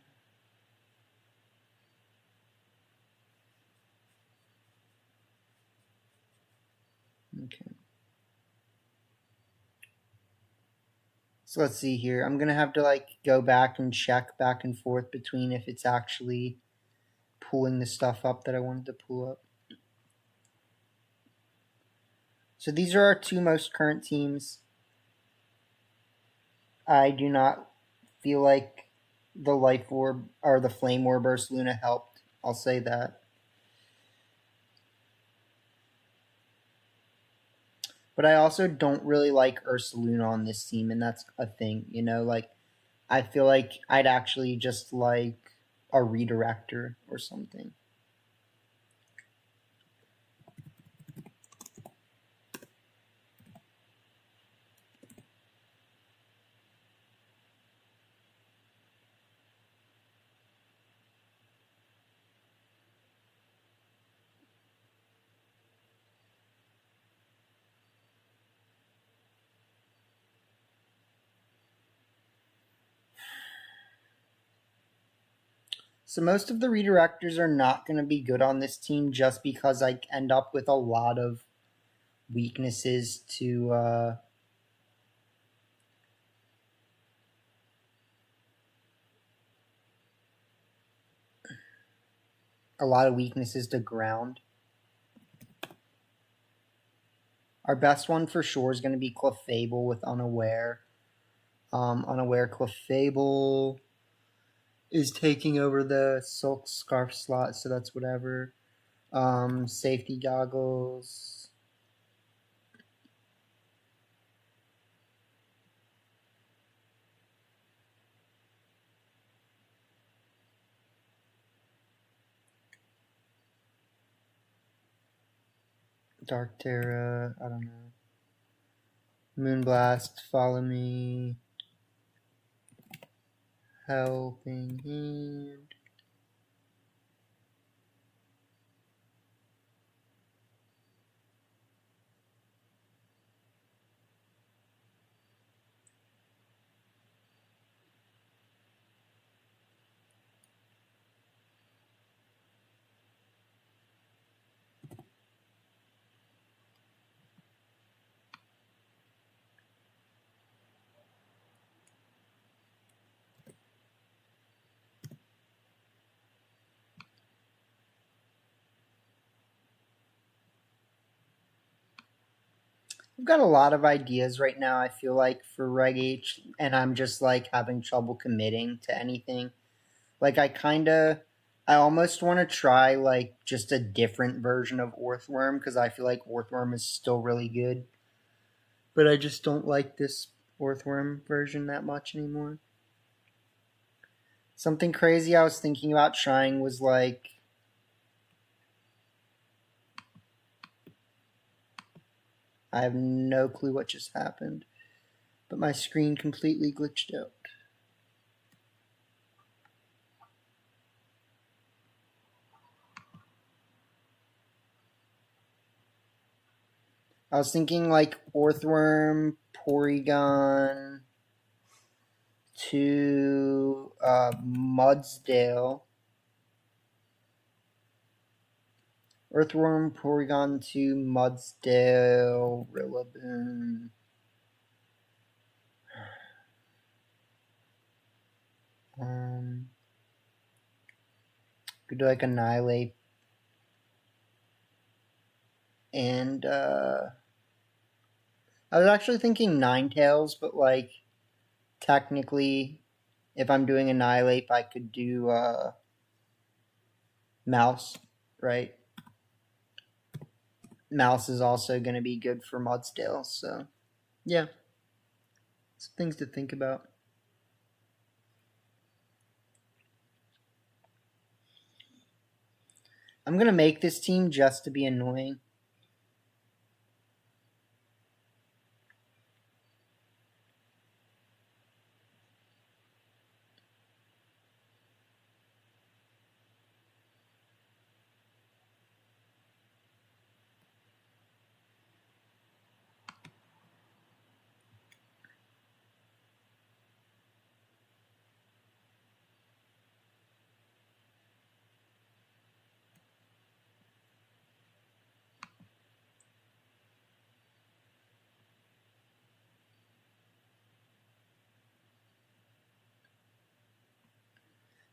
Okay. So let's see here. I'm going to have to like go back and check back and forth between if it's actually pulling the stuff up that I wanted to pull up. So these are our two most current teams. I do not feel like the Life Orb or the Flame Orb Burst Luna helped. I'll say that. But I also don't really like Ursaluna on this team, and that's a thing, you know? Like, I feel like I'd actually just like a redirector or something. So most of the redirectors are not going to be good on this team just because I end up with a lot of weaknesses to ground. Our best one for sure is going to be Clefable with Unaware. Unaware Clefable is taking over the Silk Scarf slot, so that's whatever. Safety Goggles. Dark Terra, I don't know. Moonblast, Follow Me. Helping Hand. I've got a lot of ideas right now, I feel like, for Reg H, and I'm just like having trouble committing to anything. Like I almost want to try like just a different version of Orthworm because I feel like Orthworm is still really good. But I just don't like this Orthworm version that much anymore. Something crazy I was thinking about trying was like I have no clue what just happened, but my screen completely glitched out. I was thinking like Orthworm, Porygon to Mudsdale. Earthworm, Porygon 2, Mudsdale, Rillaboom. Could do like Annihilate. And I was actually thinking Ninetales, but like technically, if I'm doing Annihilate, I could do Mouse, right? Mouse is also going to be good for Mudsdale, so yeah. Some things to think about. I'm going to make this team just to be annoying.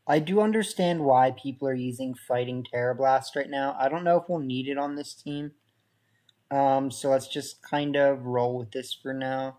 I do understand why people are using Fighting Terrablast right now. I don't know if we'll need it on this team. So let's just kind of roll with this for now.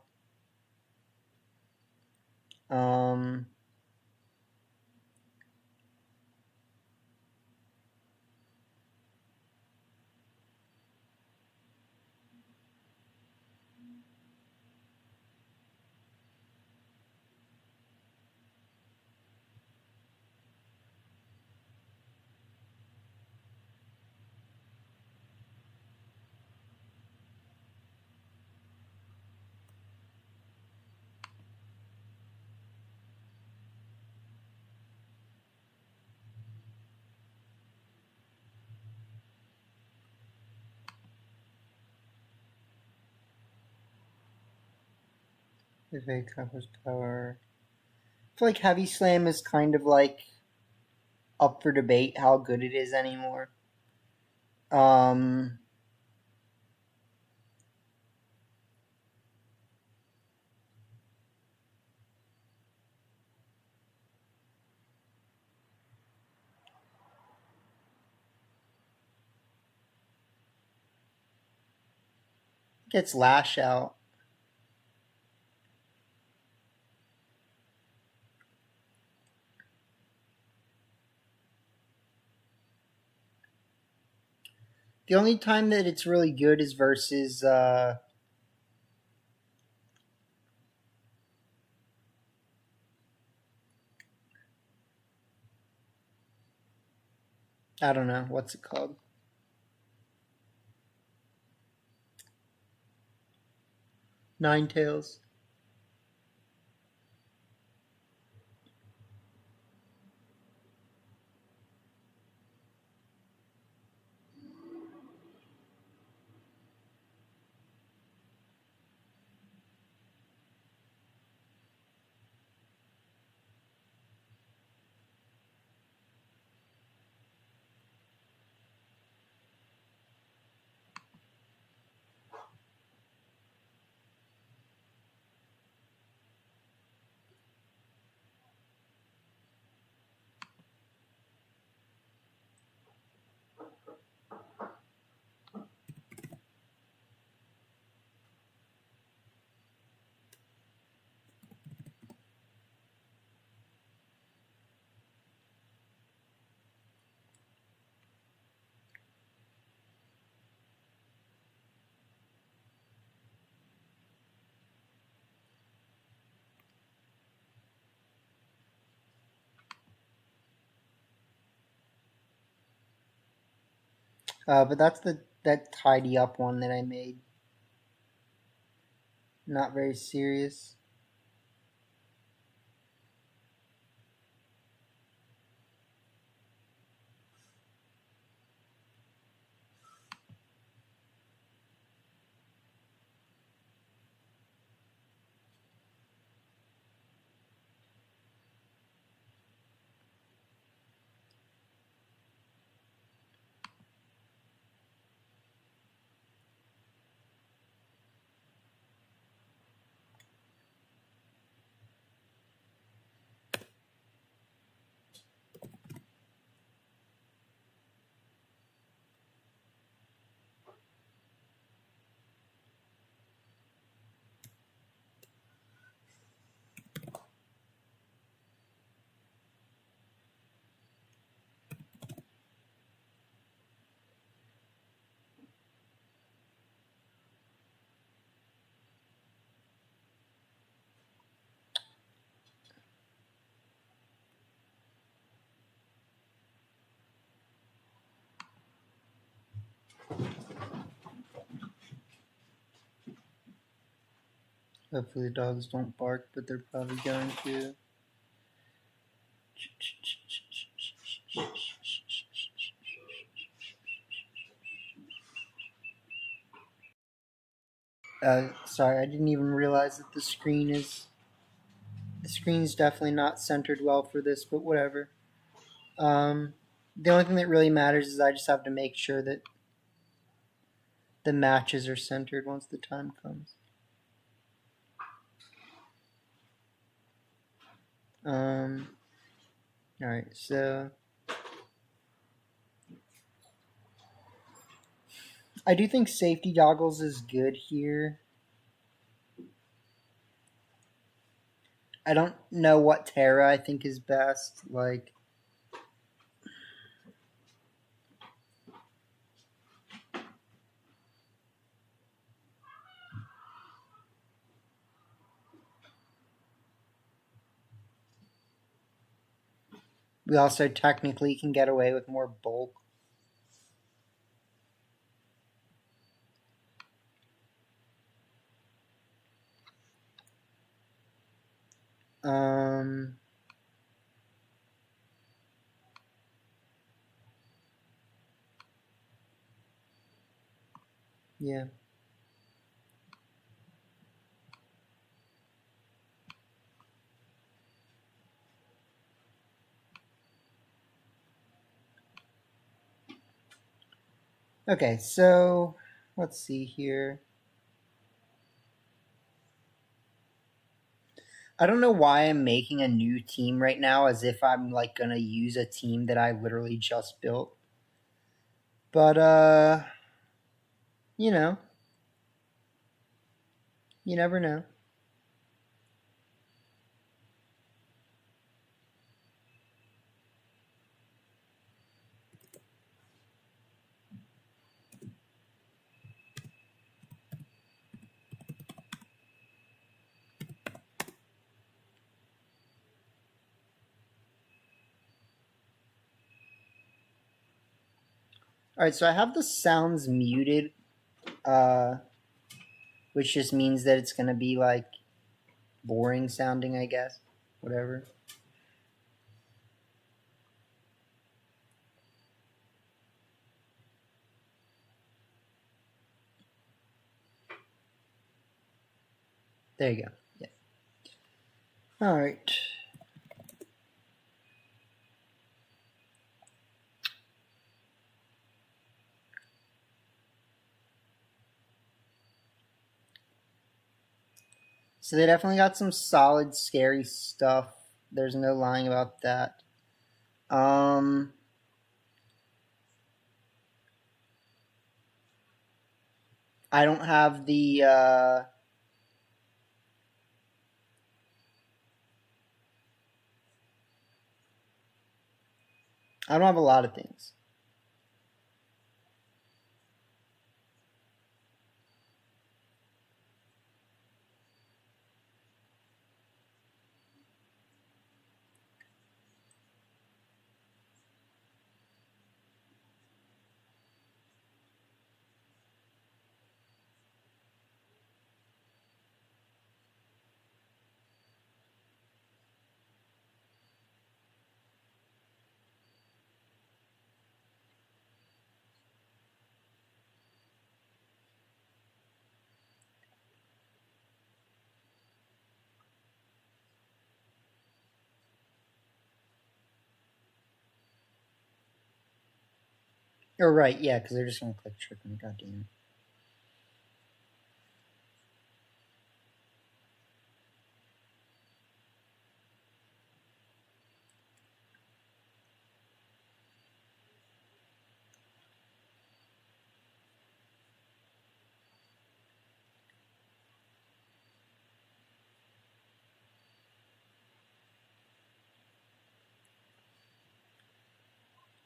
Very covers power. I feel like Heavy Slam is kind of like up for debate how good it is anymore. Gets Lash out. The only time that it's really good is versus I don't know, what's it called? Ninetales. But that's that tidy up one that I made. Not very serious. Hopefully the dogs don't bark, but they're probably going to. Sorry, I didn't even realize that the screen's definitely not centered well for this, but whatever. The only thing that really matters is I just have to make sure that the matches are centered once the time comes. Alright, so I do think safety goggles is good here. I don't know what Terra I think is best. Like, we also technically can get away with more bulk. Yeah. Okay, so let's see here. I don't know why I'm making a new team right now as if I'm like gonna use a team that I literally just built. But you know, You never know. All right, so I have the sounds muted, which just means that it's going to be like boring sounding, I guess. Whatever. There you go. Yeah. All right. So they definitely got some solid, scary stuff. There's no lying about that. I don't have the I don't have a lot of things. You're right, yeah, because they're just gonna click trick me. Goddamn.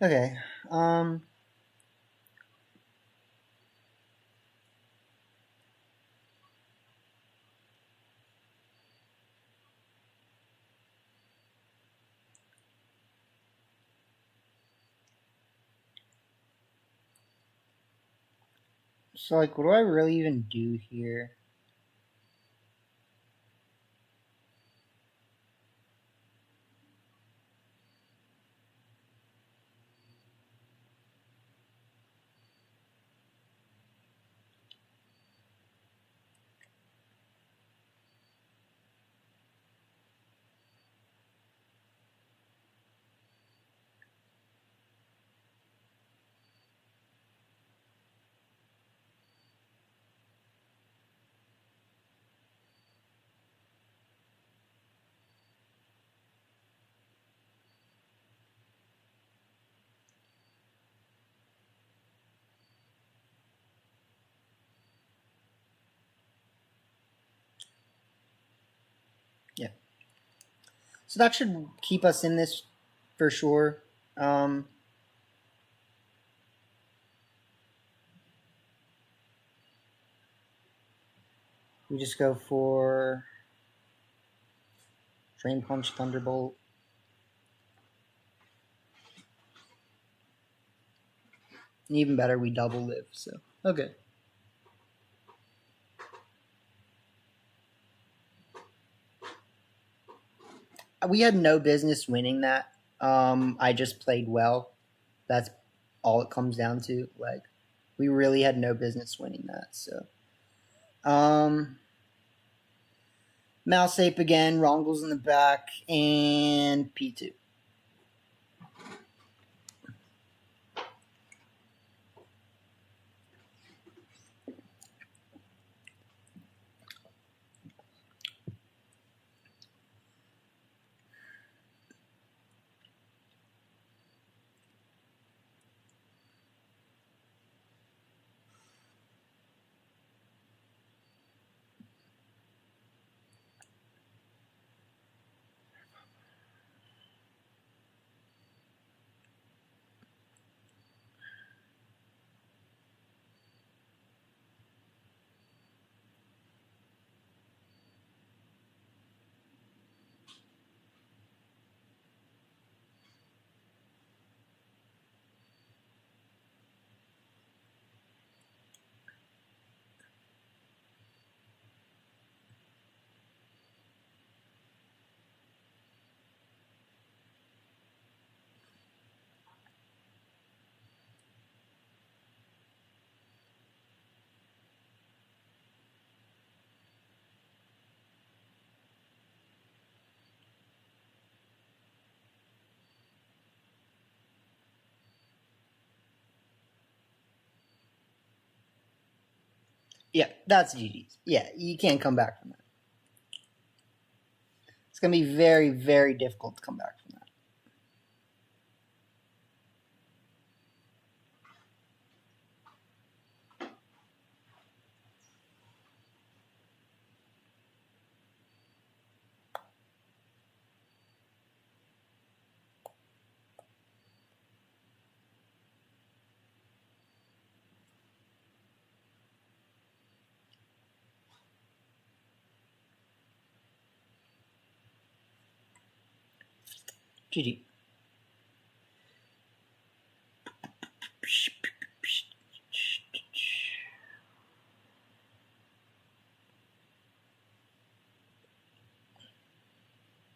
Okay. So like, what do I really even do here? Yeah. So that should keep us in this for sure. We just go for Drain Punch, Thunderbolt. And even better, we double live. So okay. We had no business winning that. I just played well. That's all it comes down to. Like, we really had no business winning that. So, Mouse Ape again, Rongles in the back, and P2. Yeah, that's GG's. Yeah, you can't come back from that. It's going to be very, very difficult to come back from that. GG.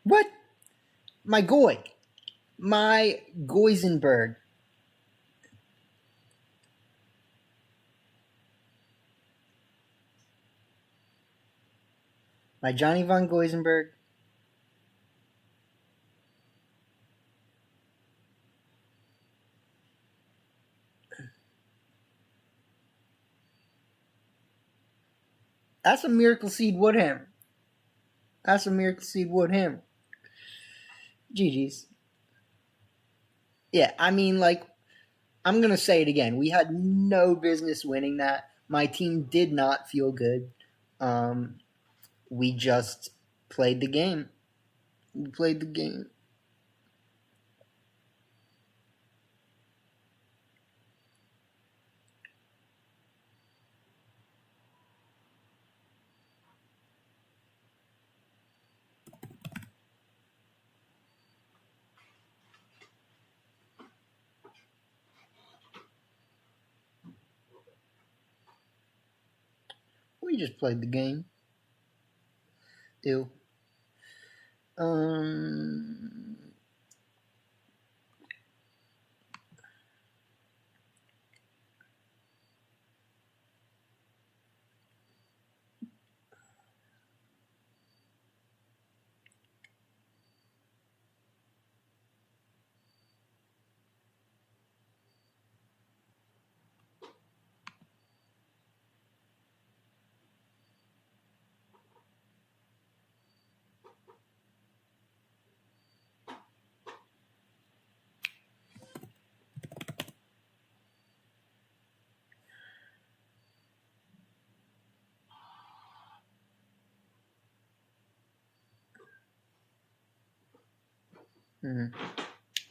What? My Goy. My Goisenberg. My Johnny von Goisenberg. That's a Miracle Seed Woodhammer. That's a Miracle Seed Woodhammer. GG's. Yeah, I mean, like, I'm going to say it again. We had no business winning that. My team did not feel good. We just played the game. We played the game. We just played the game. Ew.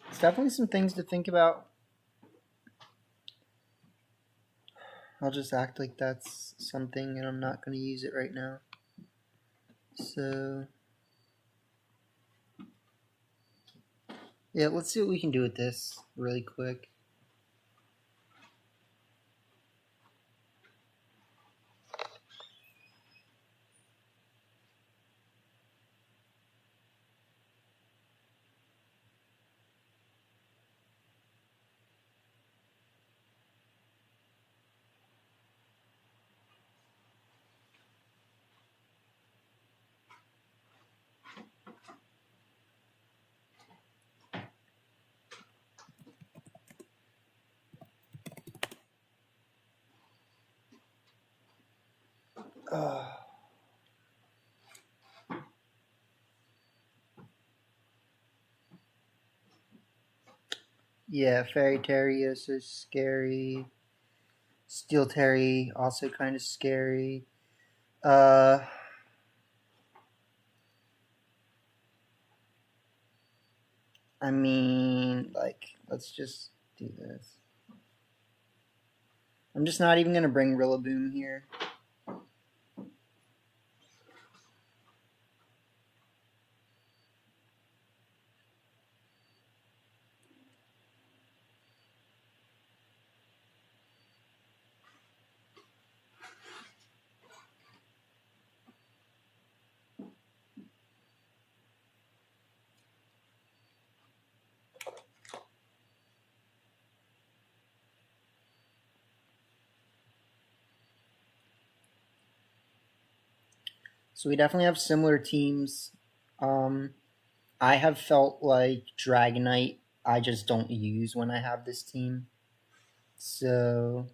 It's definitely some things to think about. I'll just act like that's something and I'm not going to use it right now. So, yeah, let's see what we can do with this really quick. Yeah, Fairy Terry is so scary. Steel Terry also kind of scary. I mean, like, let's just do this. I'm just not even going to bring Rillaboom here. So we definitely have similar teams. I have felt like Dragonite I just don't use when I have this team. So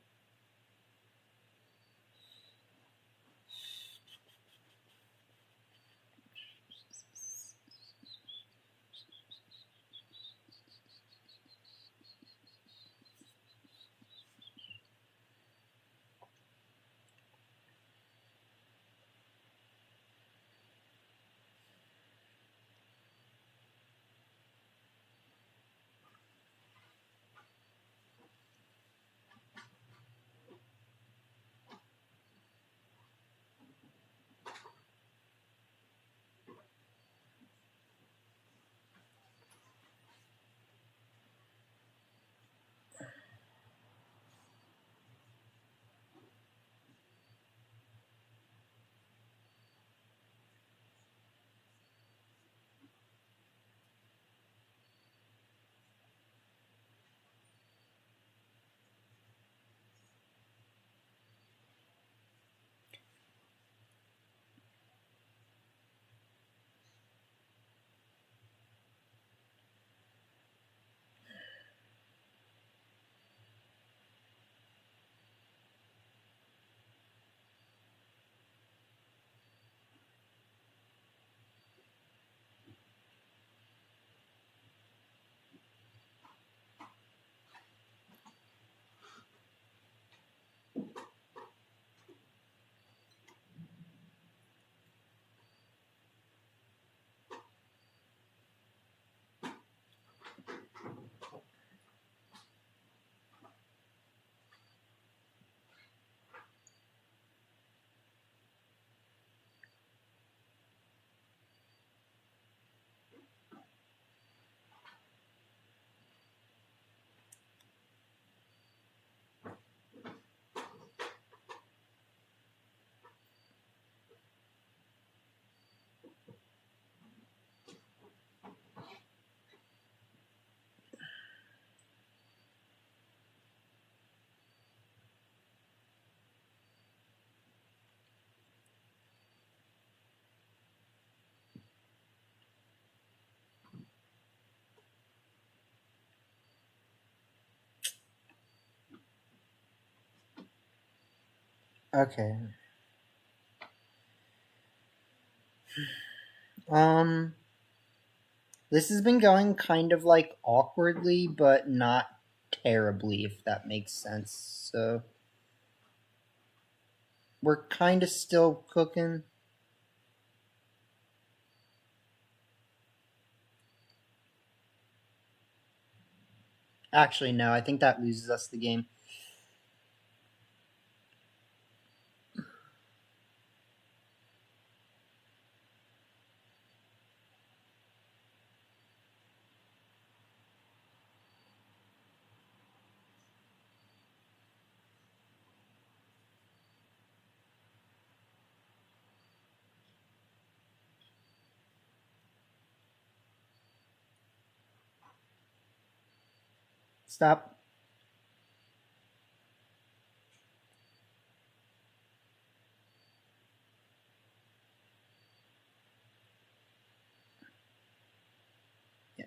Okay. Um, this has been going kind of like awkwardly, but not terribly, if that makes sense. So we're kind of still cooking. Actually, no, I think that loses us the game. Stop. Yeah.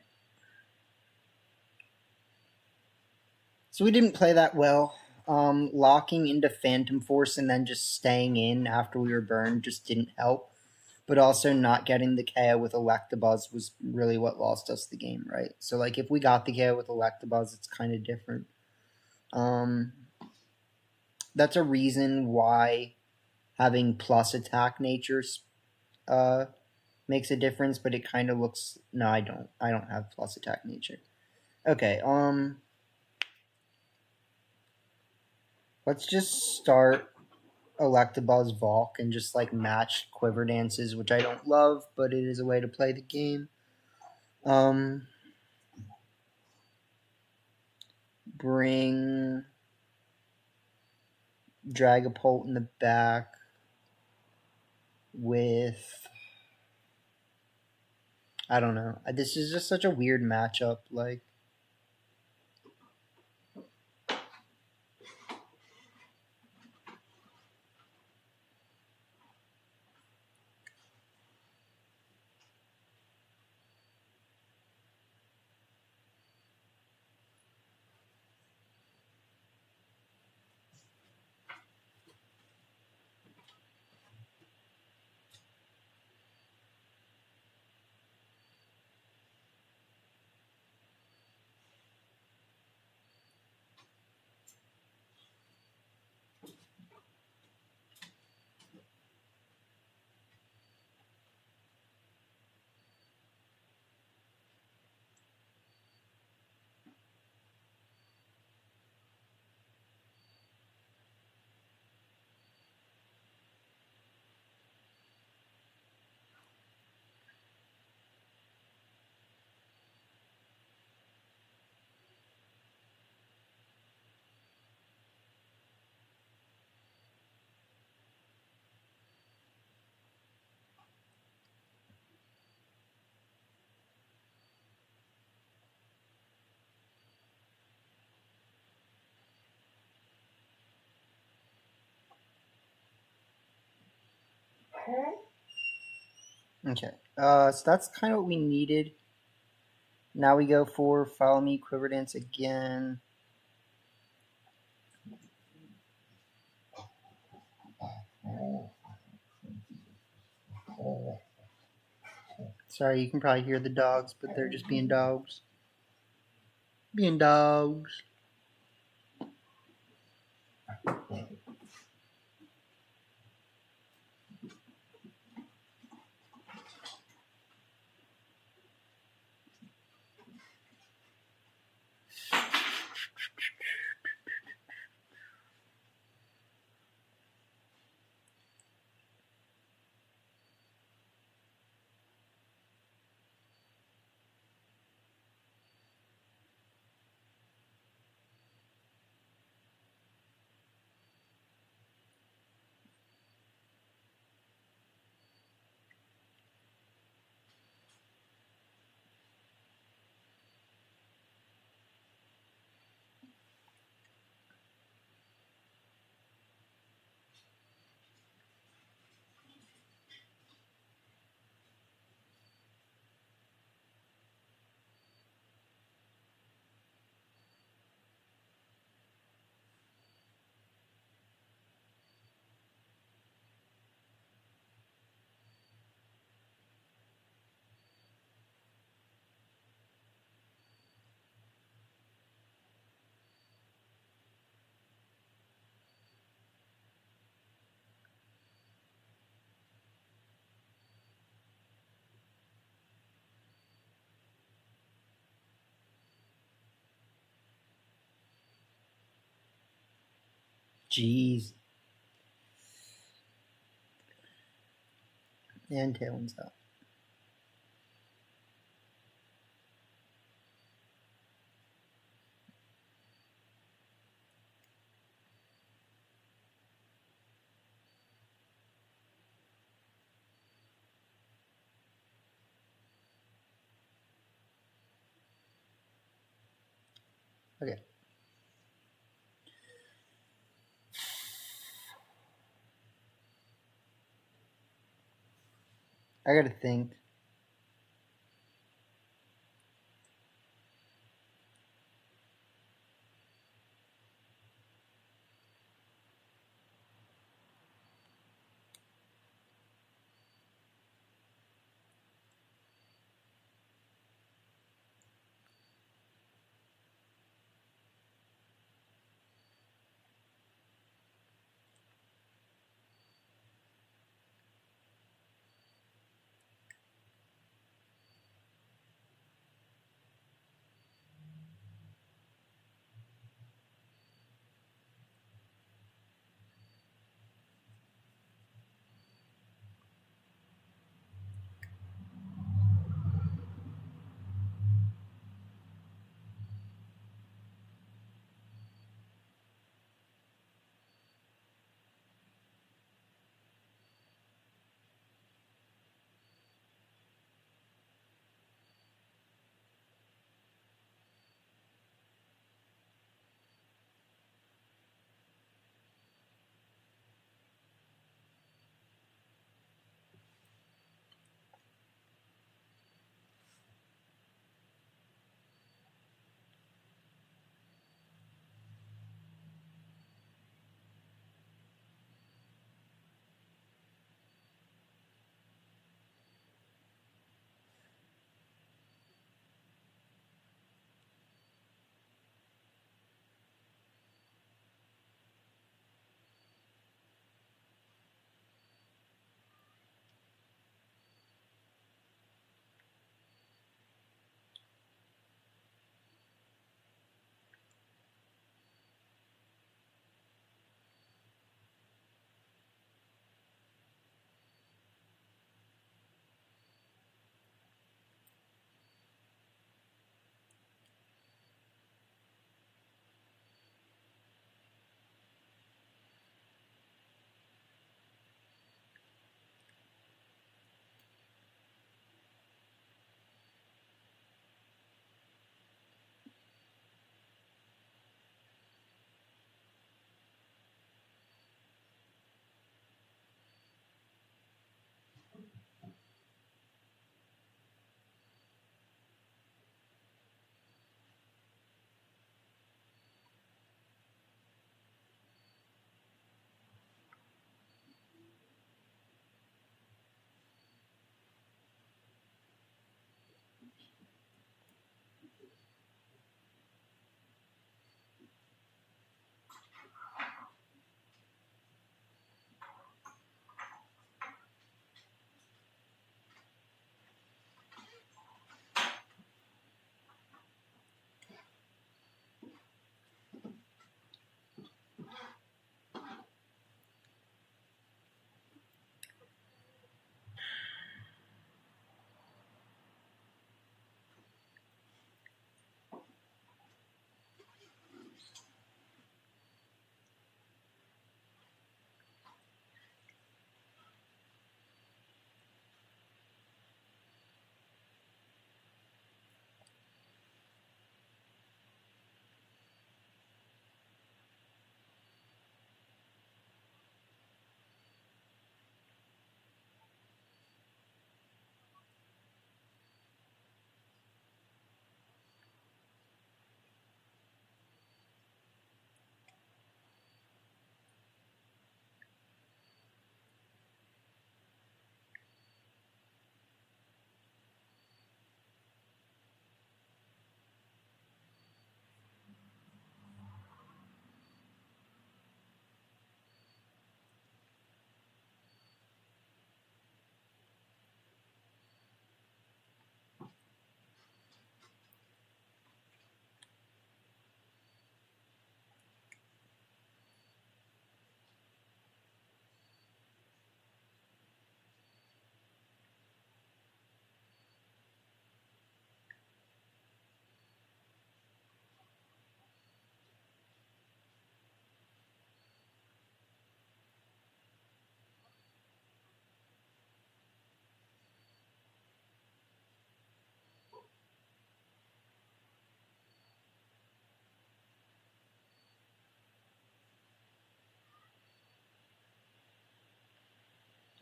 So we didn't play that well. Locking into Phantom Force and then just staying in after we were burned just didn't help. But also not getting the KO with Electabuzz was really what lost us the game, right? So like if we got the KO with Electabuzz, it's kind of different. That's a reason why having plus attack natures makes a difference, but it kind of looks. No, I don't. I don't have plus attack nature. Okay. Let's just start Electabuzz Valk and just like match Quiver Dances, which I don't love, but it is a way to play the game. Bring Dragapult in the back with. I don't know. This is just such a weird matchup. Like. Okay. So that's kind of what we needed. Now we go for Follow Me Quiver Dance again. Sorry, you can probably hear the dogs, but they're just being dogs. Being dogs. Jeez. And Tailwind's out. Okay. I gotta think.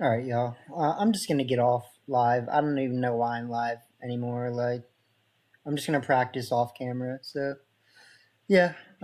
Alright, y'all. I'm just gonna get off live. I don't even know why I'm live anymore. Like, I'm just gonna practice off camera. So, yeah.